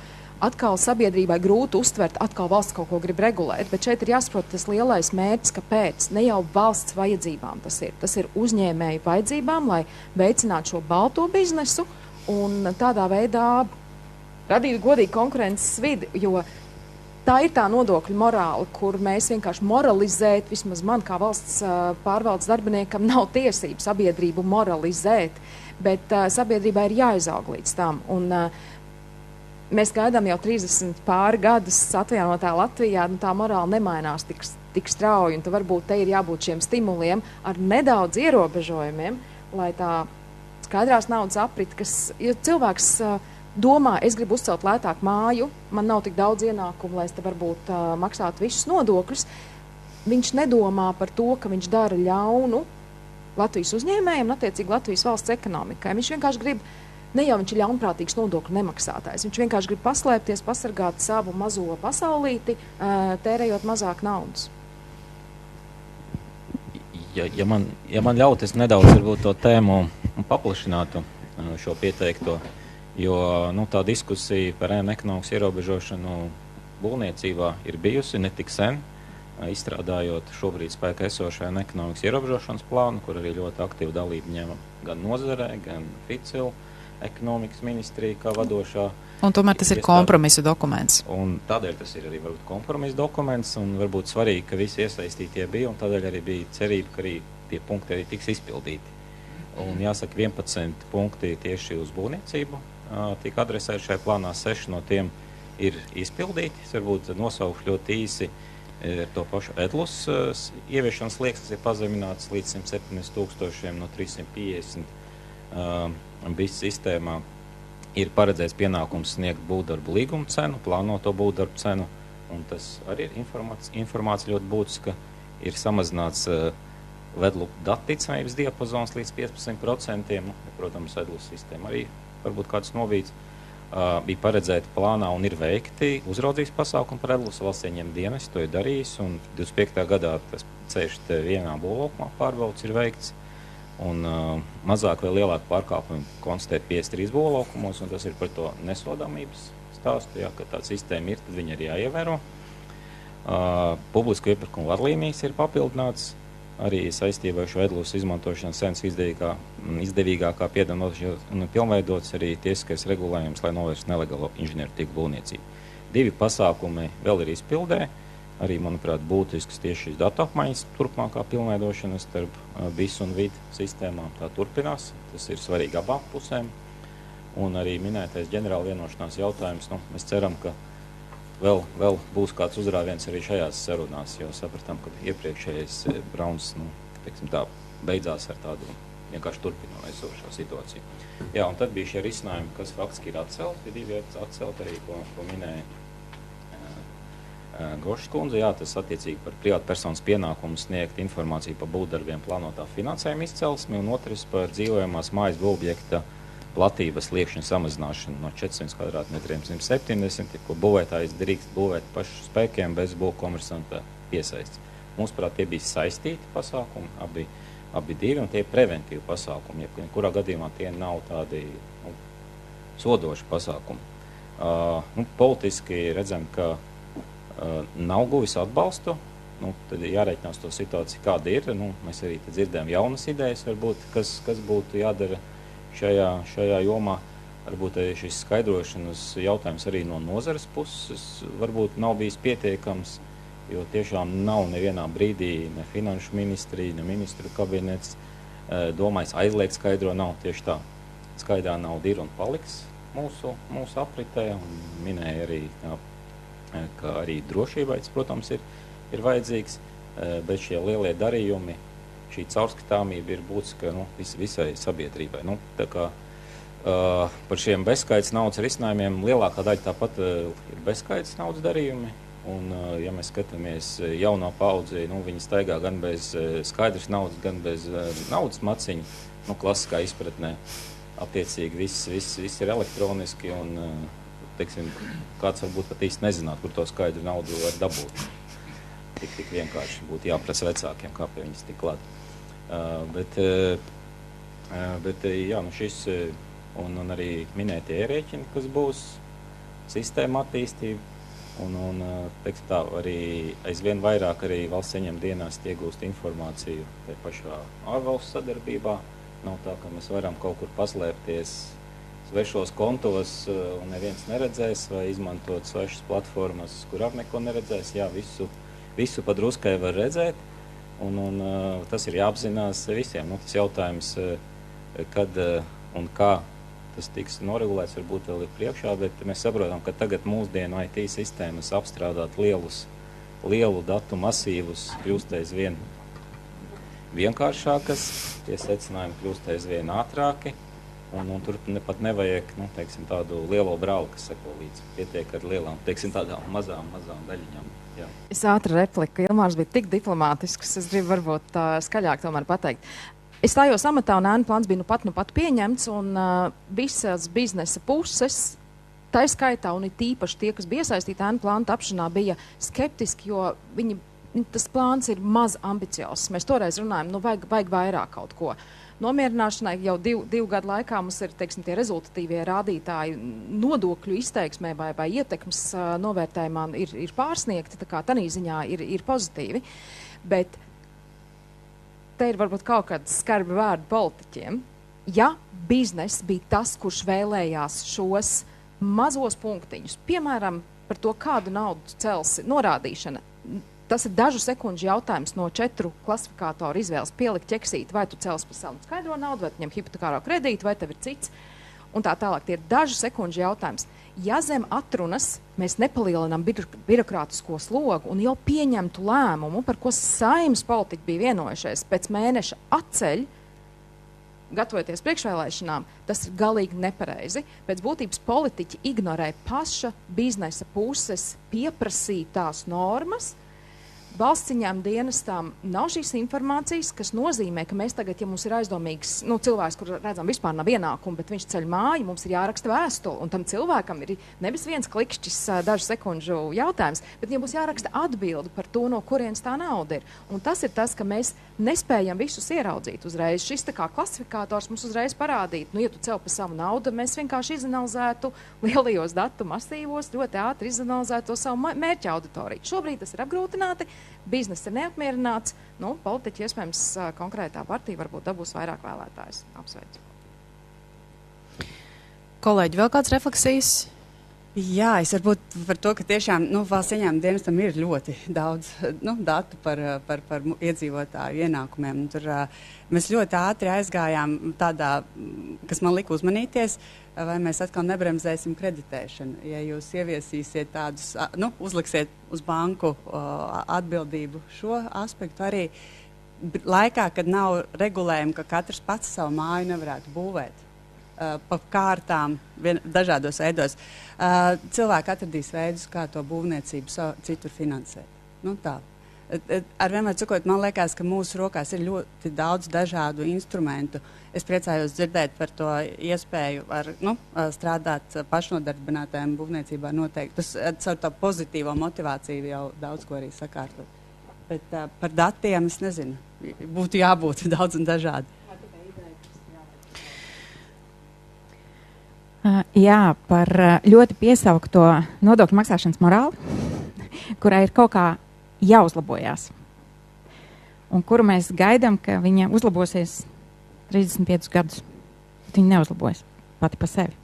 atkal sabiedrībai grūti uztvert, atkal valsts kaut ko grib regulēt, bet šeit ir jāsaprot tas lielais mērķis, kāpēc ne jau valsts vajadzībām tas ir uzņēmēju vajadzībām, lai veicinātu šo balto biznesu un tādā veidā radīt godīgu konkurences vidi, jo tā ir tā nodokļu morāla, kur mēs vienkārši moralizēt, vismaz man kā valsts pārvaldes darbiniekam nav tiesību sabiedrību moralizēt, bet sabiedrībai ir jāizaug līdz tam. Un mēs gaidām jau 30 pāri gadus atjaunotā Latvijā, tā morāla nemainās tik strauji, un varbūt te ir jābūt šiem stimuliem ar nedaudz ierobežojumiem, lai tā skaidrās naudas aprit, ja cilvēks domā, es gribu uzcelt lētāk māju, man nav tik daudz ienākumu, lai es te varbūt maksātu visus nodokļus, viņš nedomā par to, ka viņš dara ļaunu Latvijas uzņēmējiem un attiecīgi Latvijas valsts ekonomikai. Viņš vienkārši grib, ne jau viņš ir ļaunprātīgs nodokļu nemaksātājs, viņš vienkārši grib paslēpties, pasargāt savu mazo pasaulīti, tērējot mazāk naudas. Ja man ļaut, es nedaudz varbūt to tēmu paplašinātu šo pieteikto, jo tā diskusija par ekonomikas ierobežošanu būvniecībā ir bijusi ne tik sen, izstrādājot šobrīd spēkā esošajā ekonomikas ierobežošanas plānu, kur arī ļoti aktīvu dalību ņēma gan nozarē, gan Ficil ekonomikas ministrija kā vadošā. Un tomēr tas ir kompromisa dokuments. Un tādēļ tas ir arī varbūt kompromisa dokuments, un varbūt svarīgi, ka visi iesaistītie bija, un tādēļ arī bija cerība, ka arī tie punkti arī tiks izpildīti. Un jāsaka, 11 punkti tieši uz būvniecību tika adresēti šajā plānā, 6 no tiem ir izpildīti. Es varbūt nosaukšu ļoti īsi to pašu EDLUS ieviešanas slieksnis ir pazemināts līdz 107 000 no 350 BIS sistēmā. Ir paredzēts pienākums sniegt būvdarbu līguma cenu, plānoto būvdarbu cenu, un tas arī ir informācija ļoti būtiska. Ir samazināts vedlu datu ticamības diapazons līdz 15%. Protams, EDLUS sistēma arī varbūt kāds novīts. Bija paredzēti plānā un ir veikti uzraudzības pasākumi par EDLUS. Valsts ieņem dienas, to ir darījis, un 25. gadā tas ceļš te vienā būvlaukumā pārbauds ir veikts. Un mazāk vai lielāku pārkāpumu konstatēt 53 būvlaukumos, un tas ir par to nesodāmības stāstu, ja, ka tāda sistēma ir, tad viņi arī jāievēro. Publisko iepirkumu vadlīnijas ir papildināts, arī saistībā ar šo EDLUS izmantošanas cenas izdevīgākā piedanošana un pilnveidots arī tiesiskais regulējums, lai novērstu nelegālo inženieru tīklu būvniecību. 2 pasākumi vēl ir izpildē. Arī, manuprāt, būtisks tieši šīs datu apmaiņas turpmākā pilnveidošana starp BIS un VID sistēmām. Tā turpinās, tas ir svarīgi abām pusēm. Un arī minētais ģenerāla vienošanās jautājums, mēs ceram, ka vēl būs kāds uzrāviens arī šajās sarunās, jo sapratām, ka iepriekšējais Brauns, teiksim tā, beidzās ar tādu vienkārši turpinot esošo situāciju. Jā, un tad bija šie risinājumi, kas faktiski ir atcelti, 2 atcelti arī, ko minēja Gošas kundze, jā, tas attiecīgi par privātpersonas pienākumu sniegt informāciju par būvdarbiem plānotā finansējuma izcelsmi, un otrs par dzīvojamās mājas būvobjekta platības sliekšņa samazināšanu no 400 kvadrātmetriem 170, ko būvētājs drīkst būvēt pašu spēkiem bez būvkomersanta piesaists. Mūsuprāt, tie bija saistīti pasākumi, abi divi, un tie ir preventīvi pasākumi, ja kurā gadījumā tie nav tādi sodoši pasākumi. Politiski redzam, ka nav guvis atbalstu, tad jārēķinās to situāciju, kāda ir. Mēs arī dzirdējam jaunas idejas, varbūt, kas būtu jādara šajā jomā. Varbūt šis skaidrošanas jautājums arī no nozares puses varbūt nav bijis pietiekams, jo tiešām nav nevienā brīdī ne finanšu ministrija, ne ministru kabinets domājis aizliegt skaidro naudu. Tieši tā, skaidrā nauda ir un paliks mūsu apritē, un minēja arī, ka arī drošībai, protams, ir vajadzīgs, bet šie lielie darījumi, šī caurskatāmība ir būtiska visai sabiedrībai. Tā kā par šiem bezskaitas naudas risinājumiem lielākā daļa tāpat ir bezskaitas naudas darījumi, un ja mēs skatāmies jaunā paudzi, viņi staigā gan bez skaidras naudas, gan bez naudas maciņa, klasiskā izpratnē. Attiecīgi viss ir elektroniski, un teiksim, kāds varbūt pat īsti nezināt, kur to skaidru naudu var dabūt. Tik vienkārši būtu jāprasa vecākiem, kā pie viņas tik klāt. Bet jā, šis un arī minētie ierēķini, kas būs sistēma attīstība, un teiksim tā, arī aizvien vairāk arī valsts ieņem dienesti iegūst informāciju te pašā ārvalstu sadarbībā. Nav tā, ka mēs varam kaut kur paslēpties svešos kontos un neviens neredzēs, vai izmantot svešas platformas, kur ar neko neredzēs. Jā, visu pa druskai var redzēt, un tas ir jāapzinās visiem. Tas jautājums, kad un kā tas tiks noregulēts, varbūt vēl ir priekšā, bet mēs saprotam, ka tagad mūsdienu IT sistēmas apstrādāt lielu datu masīvus kļūst aizvien vienkāršākas, tie secinājumi kļūst aizvien ātrāki, un tur pat nevajag, teiksim, tādu lielo brāli, kas seko līdzi. Pietiek ar lielām, teiksim, tādām mazām daļiņām. Jā. Es ātri repliku, Ilmārs bija tik diplomātisks, es gribu varbūt skaļāk tomēr pateikt. Es stājos amatā, un ēnu plāns bija nu pat pieņemts, un visas biznesa puses, tā skaitā, un it īpaši tie, kas bija iesaistīti ēnu plānu tapšanā, bija skeptiski, jo tas plāns ir maz ambiciozs. Mēs toreiz runājam, vajag vairāk kaut ko. Nomierināšanai jau divu gadu laikā mums ir, teiksim, tie rezultatīvie rādītāji nodokļu izteiksmē vai ietekmes novērtējumā ir pārsniegti, tā kā tanī ziņā ir pozitīvi. Bet te ir varbūt kaut kāds skarbi vārdi politiķiem. Ja biznes bija tas, kurš vēlējās šos mazos punktiņus, piemēram, par to, kādu naudu celsi, norādīšana, tas ir dažu sekundžu jautājums no 4 klasifikātoru izvēles pielikt ķeksīt, vai tu celsi par savu skaidro naudu, vai tu ņem hipotekāro kredītu, vai tev ir cits, un tā tālāk. Tie ir dažu sekundžu jautājums. Ja zem atrunas mēs nepalielinām birokrātisko slogu un jau pieņemtu lēmumu, par ko Saeimas politiķi bija vienojušies, pēc mēneša atceļ, gatavoties priekšvēlēšanām, tas ir galīgi nepareizi. Pēc būtības politiķi ignorē paša biznesa puses pieprasītās normas. Valsts ieņēmuma dienestām nav šīs informācijas, kas nozīmē, ka mēs tagad, ja mums ir aizdomīgs cilvēks, kur redzam vispār nav ienākumu, bet viņš ceļ māju, mums ir jāraksta vēstuli, un tam cilvēkam ir nevis viens klikšķis dažu sekundžu jautājums, bet viņam būs jāraksta atbildi par to, no kurienes tā nauda ir. Un tas ir tas, ka mēs nespējam visus ieraudzīt uzreiz. Šis tā kā klasifikātors mums uzreiz parādīt, ja tu cel par savu naudu, mēs vienkārši izanalizētu lielajos datu masīvos, ļoti ātri izanalizētu to savu mērķa auditoriju. Šobrīd tas ir apgrūtināti. Biznes ir neapmierināts, politiķi iespējams konkrētā partija varbūt dabūs vairāk vēlētājus. Apsveicu. Kolēģi, vēl kāds refleksijas? Jā, es varbūt par to, ka tiešām valsts ieņēmuma dienestam ir ļoti daudz datu par iedzīvotāju ienākumiem. Tur mēs ļoti ātri aizgājām tādā, kas man lika uzmanīties, vai mēs atkal nebremzēsim kreditēšanu. Ja jūs ieviesīsiet tādus, uzliksiet uz banku atbildību šo aspektu arī laikā, kad nav regulējumi, ka katrs pats savu māju nevarētu būvēt pa kārtām dažādos veidos. Cilvēki atradīs veidus, kā to būvniecību citur finansēt. Tā. Ar vienmēr cikot, man liekas, ka mūsu rokās ir ļoti daudz dažādu instrumentu. Es priecājos dzirdēt par to iespēju strādāt pašnodarbinātājiem būvniecībā noteikti. Tas caur tā pozitīvo motivāciju jau daudz ko arī sakārtot. Bet par datiem es nezinu. Būtu jābūt daudz un dažādi. Jā, par ļoti piesaukto nodokļu maksāšanas morāli. kurai ir kaut kā jāuzlabojās. Un kuru mēs gaidām, ka viņa uzlabosies 35 gadus. Viņa neuzlabojas pati pa sevi.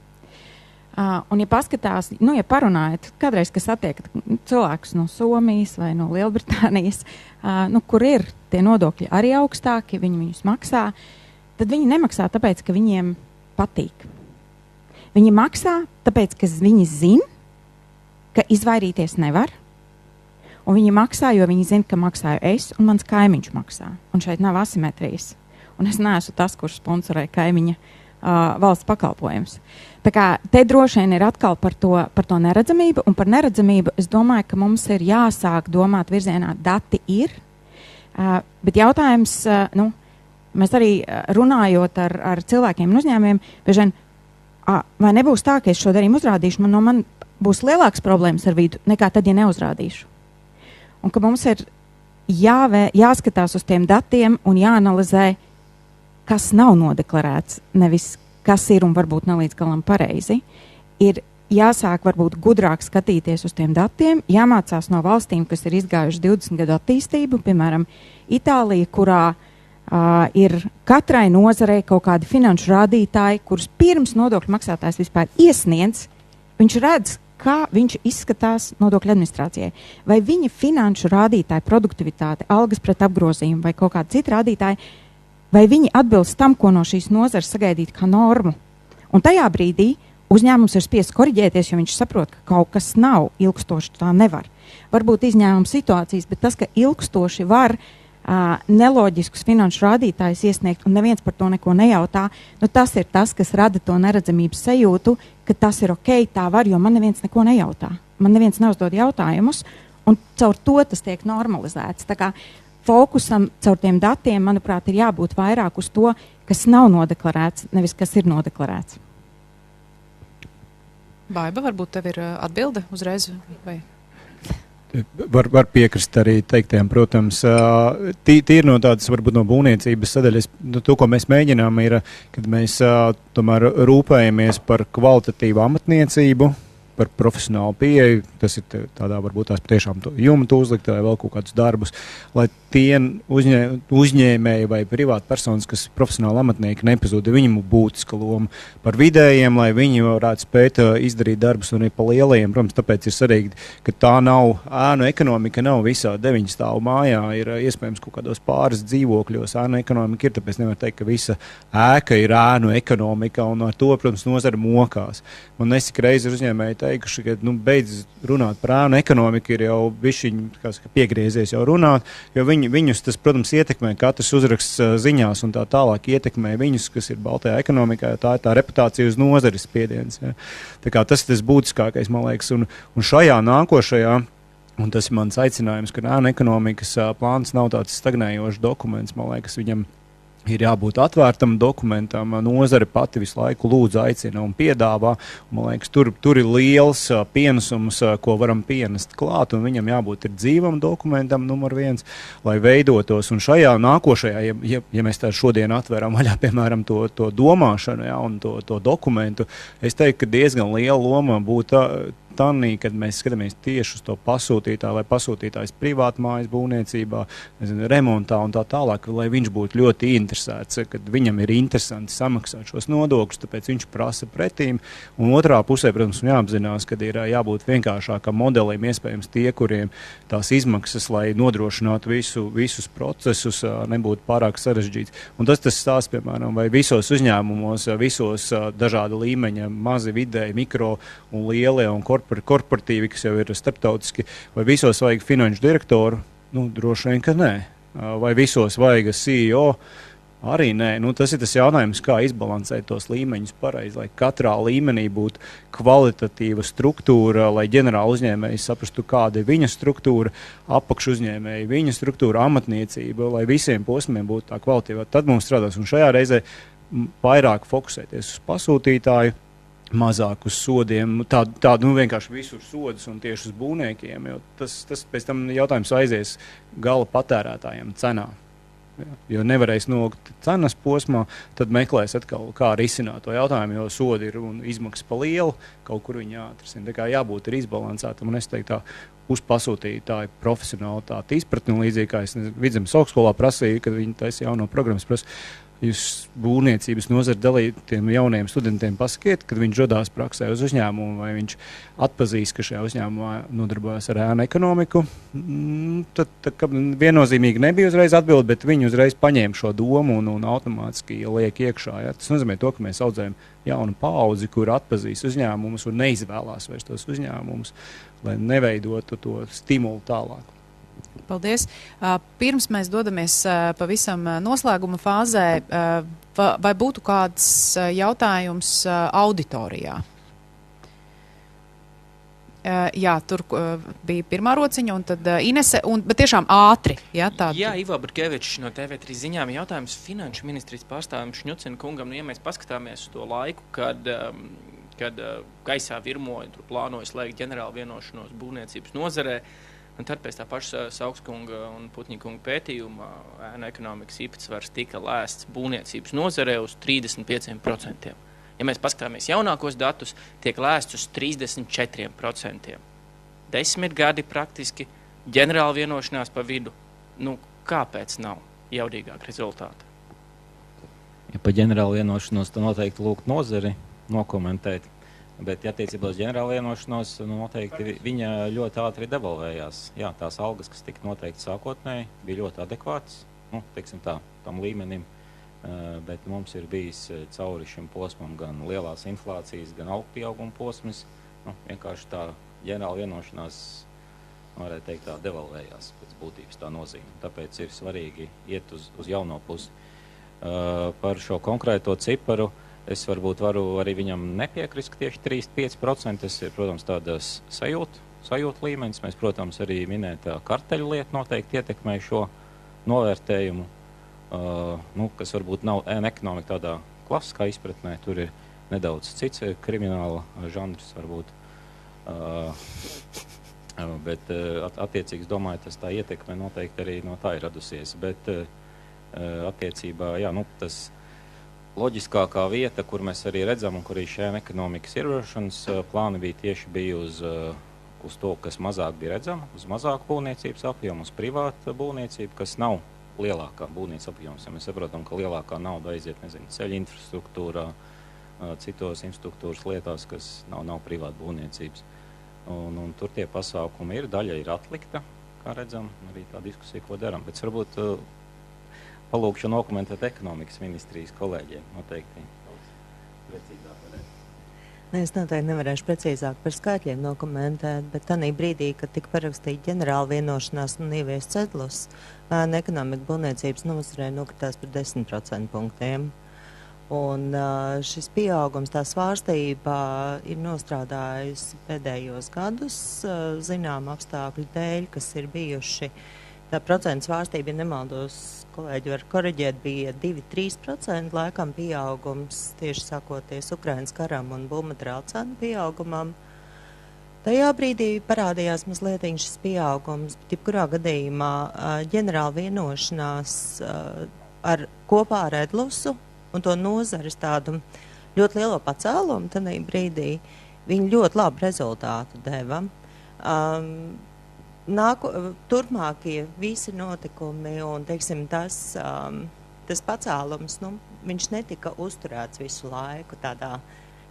Un ja paskatās, ja parunājat, kādreiz, kas attiekat cilvēkus no Somijas vai no Lielbritānijas, kur ir tie nodokļi arī augstāki, viņi viņus maksā, tad viņi nemaksā tāpēc, ka viņiem patīk. Viņi maksā tāpēc, ka viņi zina, ka izvairīties nevar, un viņi maksā, jo viņi zina, ka maksāju es, un mans kaimiņš maksā. Un šeit nav asimetrijas. Un es neesmu tas, kurš sponsorē kaimiņa valsts pakalpojums. Tā kā te droši vien ir atkal par to neredzamību, un par neredzamību es domāju, ka mums ir jāsāk domāt virzienā, dati ir, bet jautājums, mēs arī runājot ar cilvēkiem un uzņēmumiem, bieži vien, vai nebūs tā, ka es šo darījumu uzrādīšu, man būs lielāks problēmas ar vidu, nekā tad, ja neuzrādīšu. Un ka mums ir jāskatās uz tiem datiem un jāanalizē, kas nav nodeklarēts, nevis kas ir un varbūt nav līdz galam pareizi. Ir jāsāk varbūt gudrāk skatīties uz tiem datiem, jāmācās no valstīm, kas ir izgājuši 20 gadu attīstību, piemēram, Itālija, kurā ir katrai nozarei kaut kādi finanšu rādītāji, kurus pirms nodokļu maksātājs vispār iesniedz, viņš redz, kā viņš izskatās nodokļu administrācijai. Vai viņa finanšu rādītāji, produktivitāte, algas pret apgrozījumu vai kaut kādi citi rādītāji, vai viņi atbilst tam, ko no šīs nozares sagaidīt kā normu. Un tajā brīdī uzņēmums ir spiests koriģēties, jo viņš saprot, ka kaut kas nav ilgstoši, tā nevar. Varbūt izņēmuma situācijas, bet tas, ka ilgstoši var neloģiskus finanšu rādītājus iesniegt un neviens par to neko nejautā, tas ir tas, kas rada to neredzamības sajūtu, ka tas ir ok, tā var, jo man neviens neko nejautā. Man neviens neuzdod jautājumus, un caur to tas tiek normalizēts. Tā kā fokusam caur tiem datiem, manuprāt, ir jābūt vairāk uz to, kas nav nodeklarēts, nevis kas ir nodeklarēts. Baiba, varbūt tev ir atbilde uzreiz? Vai? Var piekrist arī teiktiem, protams, tīri no tādas, varbūt no būvniecības sadaļas, to, ko mēs mēģinām, ir, kad mēs tomēr rūpējamies par kvalitatīvu amatniecību, par profesionālu pieeju, tas ir tādā varbūt tās tiešām jumtu uzlikt vai vēl kaut kādus darbus, lai tie uzņēmēji vai privāti personas, kas profesionāli amatnieki nepazūd, viņam būtiska loma par vidējiem, lai viņi varētu spēt izdarīt darbus un arī pa lielajiem. Protams, tāpēc ir svarīgi, ka tā nav ēnu ekonomika, nav visā 9 stāvu mājā, ir iespējams kaut kādos pāris dzīvokļos ēnu ekonomika ir, tāpēc nevar teikt, ka visa ēka ir ēnu ekonomika un ar to, protams, nozara mokās. Man nesik reizi ir uzņēmēji teikuši, ka beidz runāt par ēnu ekonomiku, ir jau bišķiņ piegriezies jau runāt, jo viņus tas, protams, ietekmē, katrs uzraksts ziņās un tā tālāk ietekmē viņus, kas ir baltajā ekonomikā, tā ir tā reputācija uz nozares spiediens. Ja. Tā kā tas ir tas būtiskākais, man liekas, un šajā nākošajā, un tas ir mans aicinājums, ka ēnu ekonomikas plāns nav tāds stagnējošs dokuments, man liekas, viņam ir jābūt atvērtam dokumentam, nozare pati visu laiku lūdzu aicina un piedāvā. Man liekas, tur ir liels pienesums, ko varam pienest klāt, un viņam jābūt ir dzīvam dokumentam numur 1, lai veidotos. Un šajā nākošajā, ja mēs tā šodien atveram vaļā, piemēram, to domāšanu, ja, un to dokumentu, es teiktu, ka diezgan liela loma būtu tanī, kad mēs skatāmies tieši uz to pasūtītāju, lai pasūtītājs privātmājas būvniecībā, remontā un tā tālāk, lai viņš būtu ļoti interesēts, kad viņam ir interesanti samaksāt šos nodokļus, tāpēc viņš prasa pretīm. Un otrā pusē, protams, jāapzinās, kad ir jābūt vienkāršākam modelim, iespējams tie, kuriem tās izmaksas, lai nodrošinātu visus procesus, nebūtu pārāk sarežģīts. Un tas stāsts, piemēram, vai visos uzņēmumos, visos dažāda līmeņa, mazi, vidēji, mikro un lielie un korporatīvi, kas jau ir starptautiski, vai visos vajag finanšu direktoru? Droši vien, ka nē. Vai visos vajag CEO? Arī nē. Tas ir tas jautājums, kā izbalansēt tos līmeņus pareizi, lai katrā līmenī būtu kvalitatīva struktūra, lai ģenerāla uzņēmēji saprastu, kāda ir viņa struktūra, apakšu uzņēmēji, viņa struktūra, amatniecība, lai visiem posmiem būtu tā kvalitīva. Tad mums strādās, un šajā reizē vairāk fokusēties uz pasūtītāju, mazāk uz sodiem, tādu vienkārši visur sodas un tieši uz būvniekiem, jo tas pēc tam jautājums aizies gala patērētājiem cenā. Jo nevarēs nolikt cenas posmā, tad meklēs atkal, kā risināt to jautājumu, jo sodi ir un izmaksas pa lielu, kaut kur viņi jāatrisina. Tā kā jābūt ir izbalansētam, un es teiktu tā uzpasūtītāju profesionalitāti izpratni, un līdzīgi kā es Vidzemes augstskolā prasīju, kad viņi taisa jauno programmas prasa, jūs būvniecības nozara dalītiem jauniem studentiem pasakiet, kad viņš dodās praksē uz uzņēmumu, vai viņš atpazīst, ka šajā uzņēmumā nodarbojas ar ēnu ekonomiku. Tad viennozīmīgi nebija uzreiz atbild, bet viņi uzreiz paņēma šo domu un automātiski liek iekšā. Ja? Tas nozīmē to, ka mēs audzējam jaunu paudzi, kur atpazīst uzņēmumus un neizvēlās vairs tos uzņēmumus, lai neveidotu to stimulu tālāk. Paldies. Pirms mēs dodamies pavisam noslēguma fāzē, vai būtu kāds jautājums auditorijā? Jā, tur bija pirmā rociņa, un tad Inese, bet tiešām ātri. Ja, Jā, Ivo Burkevičs no TV3 ziņām jautājums finanšu ministrijas pārstāvim Šņucina kungam. Ja mēs paskatāmies uz to laiku, kad gaisā virmoja, tur plānoja slēgt ģenerālu vienošanos būvniecības nozarē, un tad pēc tā paša Saukskunga un Putņikunga pētījuma ēnu ekonomikas īpatsvars tika lēsts būvniecības nozarē uz 35%. Ja mēs paskatāmies jaunākos datus, tiek lēsts uz 34%. 10 gadi praktiski, ģenerāla vienošanās pa vidu. Kāpēc nav jaudīgāk rezultāti? Ja pa ģenerāla vienošanos, tad noteikti lūgt nozari nokomentēt. Bet, ja attiecībā uz ģenerāla vienošanos, noteikti viņa ļoti ātri devalvējās. Jā, tās algas, kas tika noteikti sākotnēji, bija ļoti adekvātas, teiksim tā, tam līmenim, bet mums ir bijis cauri šim posmam gan lielās inflācijas, gan algu pieauguma posms. Vienkārši tā ģenerāla vienošanās, varētu teikt, tā devalvējās pēc būtības tā nozīme. Tāpēc ir svarīgi iet uz jauno pusi. Par šo konkrēto ciparu es varbūt varu arī viņam nepiekrist, ka tieši 35%. Tas ir, protams, tādas sajūta līmenis. Mēs, protams, arī minētā karteļu lieta noteikti ietekmē šo novērtējumu, kas varbūt nav ēnu ekonomika tādā klasiskā izpratnē. Tur ir nedaudz cits krimināla žanrs varbūt. Bet attiecīgi, domāju, tas tā ietekme noteikti arī no tā ir radusies. Bet attiecībā, tas loģiskākā vieta, kur mēs arī redzam, un kur ir šī ekonomikas ierobežošanas plāni bija uz to, kas mazāk bija redzama, uz mazāku būvniecības apjomu, uz privātu būvniecību, kas nav lielākā būvniecības apjoms. Ja mēs saprotam, ka lielākā nauda aiziet, ceļu infrastruktūrā, citos infrastruktūras lietās, kas nav privāta būvniecības. Un tur tie pasākumi ir, daļa ir atlikta, kā redzam, arī tā diskusija, ko darām. Bet varbūt palūkšu nokomentēt ekonomikas ministrijas kolēģiem. Noteikti precīzāk varētu. Es noteikti nevarēšu precīzāk par skaitļiem nokomentēt, bet tanī brīdī, kad tika parakstīta ģenerāla vienošanās un ievies cedlus, ekonomika būvniecības nozarē nokritās par 10% punktiem. Un šis pieaugums, tā svārstība ir nostrādājusi pēdējos gadus, zinām apstākļu dēļ, kas ir bijuši. Tā procentu svārstība, ja nemaldos, kolēģi var koriģēt, bija 2-3% laikam pieaugums, tieši sākoties Ukrainas karam un būvmateriālu cenu pieaugumam. Tajā brīdī parādījās mazliet šis pieaugums, bet jebkurā gadījumā ģenerāla vienošanās kopā ar Edlusu un to nozares tādu ļoti lielo pacēlumu, tad brīdī viņi ļoti labu rezultātu deva. Turpmākie visi notikumi un, teiksim, tas pacēlums, viņš netika uzturēts visu laiku tādā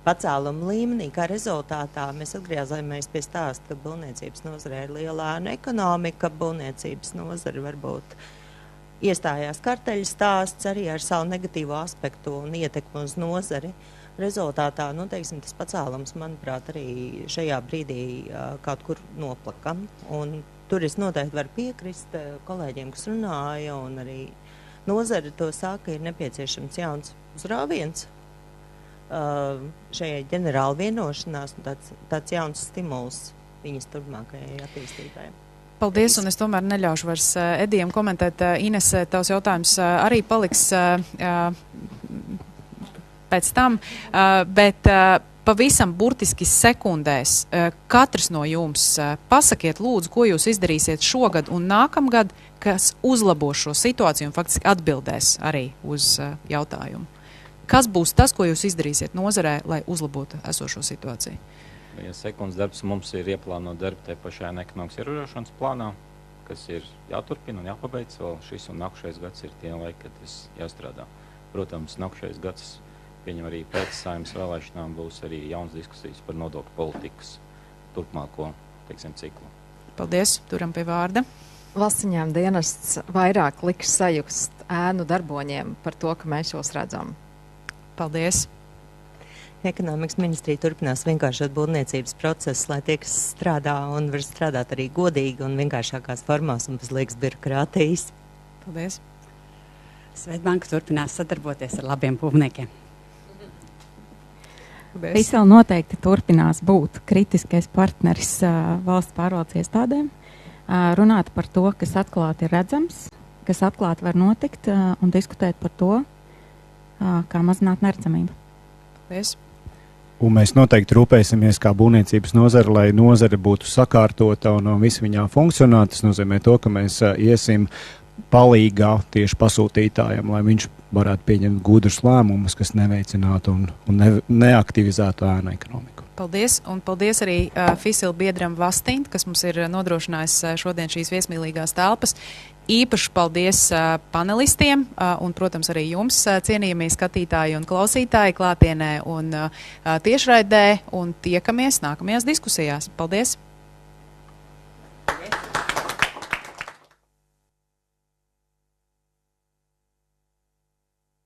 pacēluma līmenī, kā rezultātā mēs atgriezāmies pie stāsta, ka būvniecības nozare ir lielā ekonomika, būvniecības nozare varbūt iestājās karteļu stāsts arī ar savu negatīvo aspektu un ietekmu uz nozari. Rezultātā, teiksim, tas pacēlums, manuprāt, arī šajā brīdī kaut kur noplaka. Un tur es noteikti varu piekrist kolēģiem, kas runāja, un arī nozara to saka, ir nepieciešams jauns uzrāviens šajai ģenerāla vienošanās, un tāds jauns stimuls viņas turpmākajai attīstībai. Paldies, un es tomēr neļaušu vairs Edijam komentēt. Inese, tavs jautājums arī paliks pēc tam, bet pavisam burtiski sekundēs katrs no jums pasakiet lūdzu, ko jūs izdarīsiet šogad un nākamgad, kas uzlabo šo situāciju un faktiski atbildēs arī uz jautājumu. Kas būs tas, ko jūs izdarīsiet nozarē, lai uzlabotu esošo situāciju? Ja sekundes darbs mums ir ieplānot darbu te pašā ekonomikas ierobežošanas plānā, kas ir jāturpina un jāpabeidz vēl šis un nākušais gads ir tie laiki, kad tas jāstrādā. Protams, nākušais gads, pieņem arī pēc saimnes vēlēšanām, būs arī jauns diskusijas par nodokļu politikas turpmāko, teiksim, ciklu. Paldies, turam pie vārda. Valsts ieņēmuma dienests vairāk liks sajust ēnu darboņiem par to, ka mēs jūs redzam. Paldies. Ekonomikas ministrija turpinās vienkāršot būvniecības procesus, lai tie, kas strādā un var strādāt arī godīgi un vienkāršākās formās un bez liekas birokrātijas. Paldies. Svetbanka turpinās sadarboties ar labiem būvniekiem. Visvēl noteikti turpinās būt kritiskais partneris valsts pārvaldes iestādēm, runāt par to, kas atklāti ir redzams, kas atklāti var notikt un diskutēt par to, kā mazināt neredzamību. Paldies. Un mēs noteikti rūpēsimies kā būvniecības nozara, lai nozare būtu sakārtota un visi viņā funkcionētu. Tas nozīmē to, ka mēs iesim palīgā tieši pasūtītājam, lai viņš varētu pieņemt gudrus lēmumus, kas neveicinātu un neaktivizētu ēnu ekonomiku. Paldies, un paldies arī Fisila biedram Vastint, kas mums ir nodrošinājis šodien šīs viesmīlīgās telpas. Īpaši paldies panelistiem un, protams, arī jums, cienījamie skatītāji un klausītāji klātienē un tiešraidē, un tiekamies nākamajās diskusijās. Paldies!